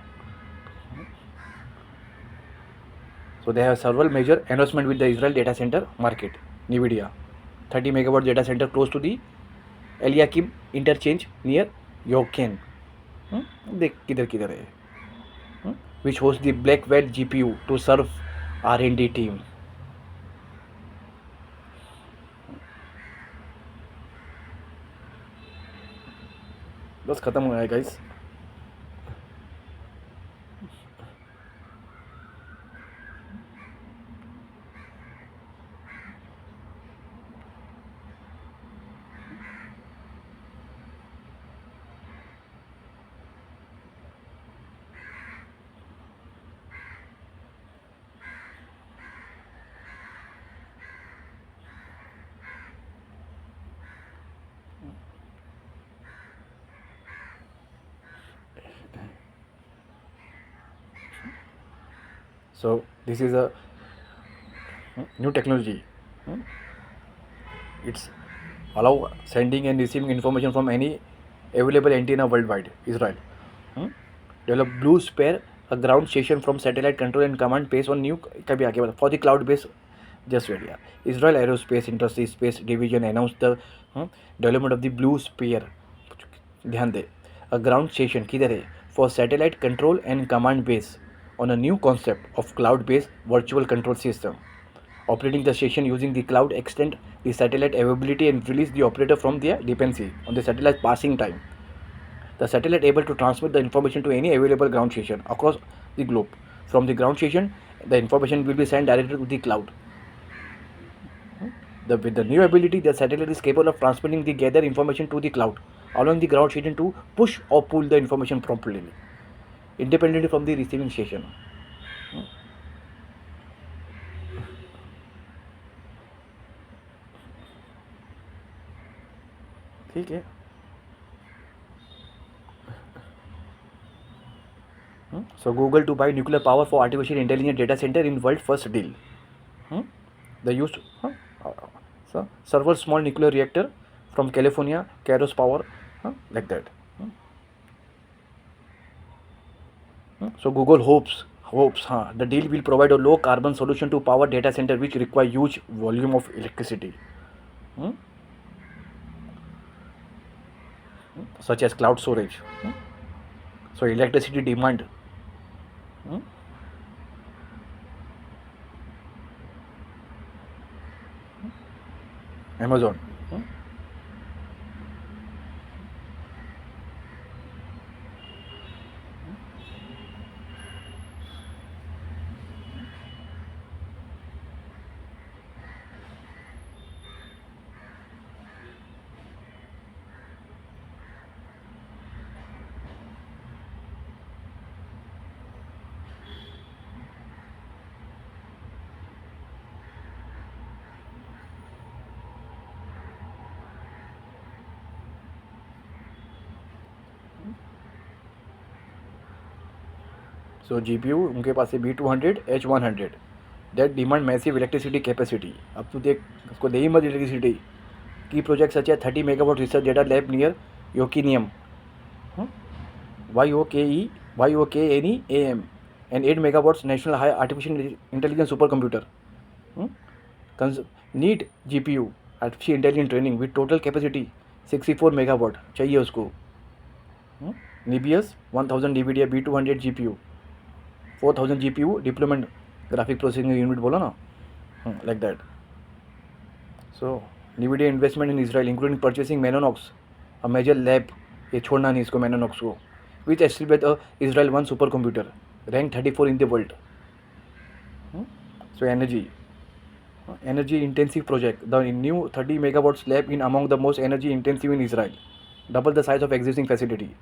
So they have several major announcement with the Israel data center market. NVIDIA, 30 megawatt data center close to the Eliakim interchange near Yoken. देख किधर किधर है. Which hosts the Blackwell GPU to serve R&D team. बस खत्म हो गया guys. So this is a new technology. It's allow sending and receiving information from any available antenna worldwide. Israel develop Blue Spare, a ground station from satellite control and command based on new कभी आगे बता for the cloud based. Just wait, yeah. Israel Aerospace Industry Space Division announced the development of the Blue Spare. ध्यान दे, a ground station किधर है for satellite control and command base on a new concept of cloud based virtual control system. Operating the station using the cloud extend the satellite availability and release the operator from their dependency on the satellite passing time. The satellite able to transmit the information to any available ground station across the globe. From the ground station, the information will be sent directly to the cloud. With the new ability, the satellite is capable of transmitting the gathered information to the cloud, allowing the ground station to push or pull the information promptly, independently from the receiving station. ठीक है. So Google to buy nuclear power for artificial intelligence data center in world first deal. They used so several small nuclear reactor from California, Kairos Power, like that. So Google hopes the deal will provide a low carbon solution to power data center which require huge volume of electricity, such as cloud storage. So electricity demand. Amazon. So GPU उनके पास है B200 H100 that demand massive electricity capacity. अब तू देख उसको दे ही मत electricity. की project सच है 30 megawatt research data lab near Yokneam YOKEAM and 8 megawatts national high artificial intelligence supercomputer. Need GPU artificial intelligence training with total capacity 64 megawatt चाहिए उसको. Nebius 1000 NVIDIA B200 GPU 4000 GPU deployment graphic processing unit बोला ना, like that. So NVIDIA investment in Israel including purchasing Mellanox, a major lab, ये छोड़ना नहीं इसको Mellanox को, which established a Israel 1 supercomputer ranked 34 in the world. So energy intensive project. The new 30 megawatts lab in among the most energy intensive in Israel, double the size of existing facility.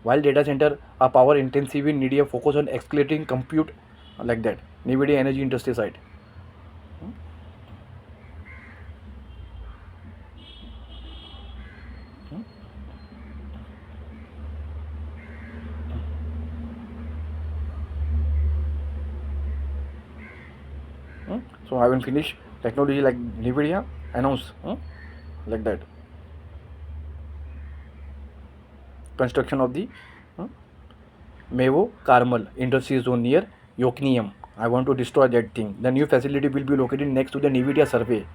While data center are power intensive in need a focus on accelerating compute, like that. NVIDIA energy industry side. So I will finish technology like NVIDIA announce, like that. Construction of the Mevo Carmel Industry Zone near Yokneam. I want to destroy that thing. The new facility will be located next to the NVIDIA survey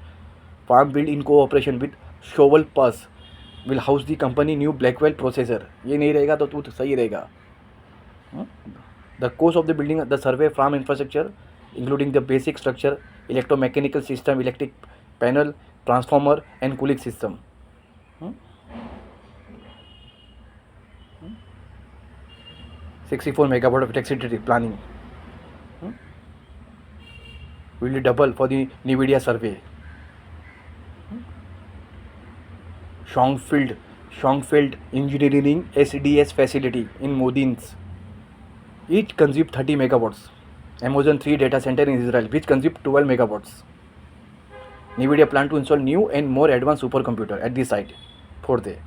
farm built in cooperation with Shovel Pass. Will house the company new Blackwell processor. ये नहीं रहेगा तो तू सही रहेगा. The cost of the building the survey farm infrastructure including the basic structure, electromechanical system, electric panel, transformer and cooling system. 64 megawatt of electricity planning. Will be double for the NVIDIA survey. Schongfeld Engineering SDS facility in Modins. Each consumes 30 megawatts. Amazon 3 data center in Israel which consumes 12 megawatts. NVIDIA plan to install new and more advanced supercomputer at this site. Fourth day.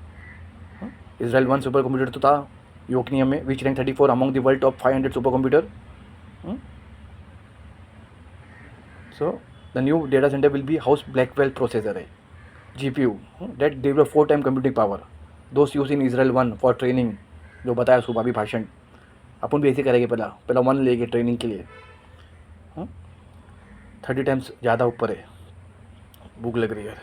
Israel 1 supercomputer to था योकनियम में which ranked 34 among the world top 500 supercomputer. So the new data center will be house Blackwell processor है GPU that develop 4 times computing power. Those used in Israel 1 for training जो बताया सुबह भी भाषण. अपन भी ऐसे करेंगे. पहला 1 लेंगे ट्रेनिंग के लिए. 30 टाइम्स ज़्यादा ऊपर है. भूख लग रही है.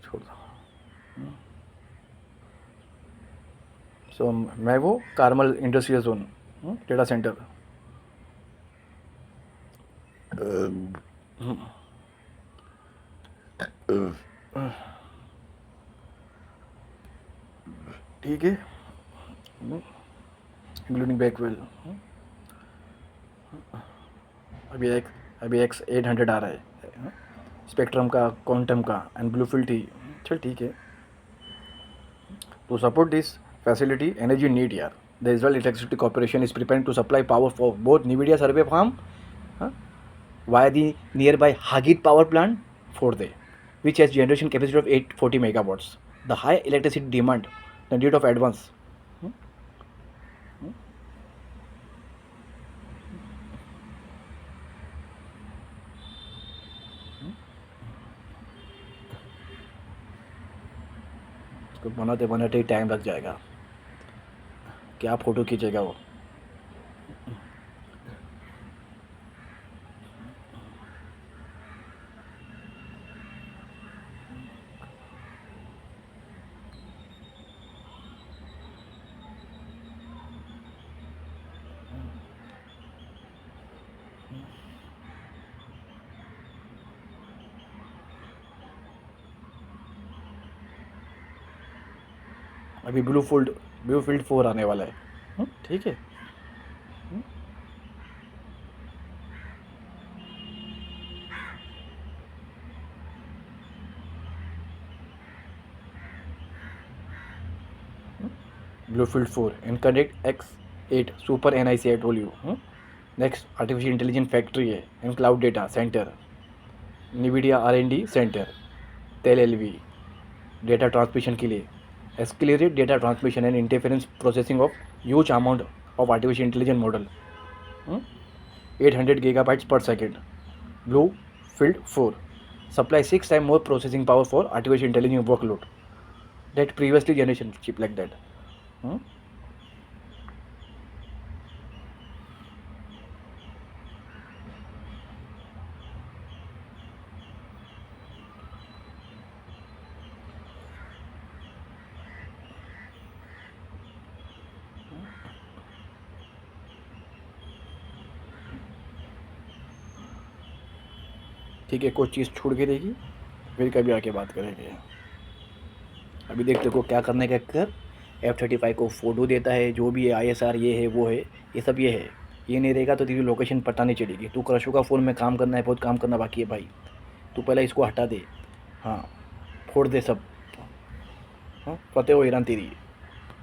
छोड़ दो. सो Mevo Carmel industrial zone data centre. ठीक है. इंक्लूडिंग बैकवेल. अभी एक्स 800 आ रहा है स्पेक्ट्रम का, क्वांटम का एंड ब्लूफिल्ड ही. चल ठीक है. To support this facility energy need यार. The Israel Electricity Corporation is preparing to supply power for both NVIDIA survey farm via the nearby Hagit power plant 4th which has generation capacity of 840 megawatts. The high electricity demand, the need of advance. इसको बनाते ही time लग जाएगा. क्या photo खींचेगा वो. अभी ब्लूफील्ड 4 आने वाला है. ठीक है. Bluefield 4 and connect X8 Super NIC I told you. Next artificial intelligence factory है and cloud data center, NVIDIA R&D center, Tel LV. Data transmission के लिए, accelerate data transmission and interference processing of huge amount of artificial intelligence model, 800 gigabytes per second. Blue Field 4 supply 6 times more processing power for artificial intelligence workload that previously generation chip like that. ठीक है, कोई चीज़ छूट गई रहेगी फिर कभी आके बात करेंगे। अभी देख देखो क्या करने का कर, F-35 को फ़ोटो देता है, जो भी है ISR ये है वो है, ये सब ये है। ये नहीं रहेगा तो तेरी लोकेशन पता नहीं चलेगी। तू क्रशो का फ़ोन में काम करना है, बहुत काम करना बाकी है भाई। तू पहले इसको हटा दे, हाँ फोड़ दे सब, हाँ फतेह हो ईरान तेरी।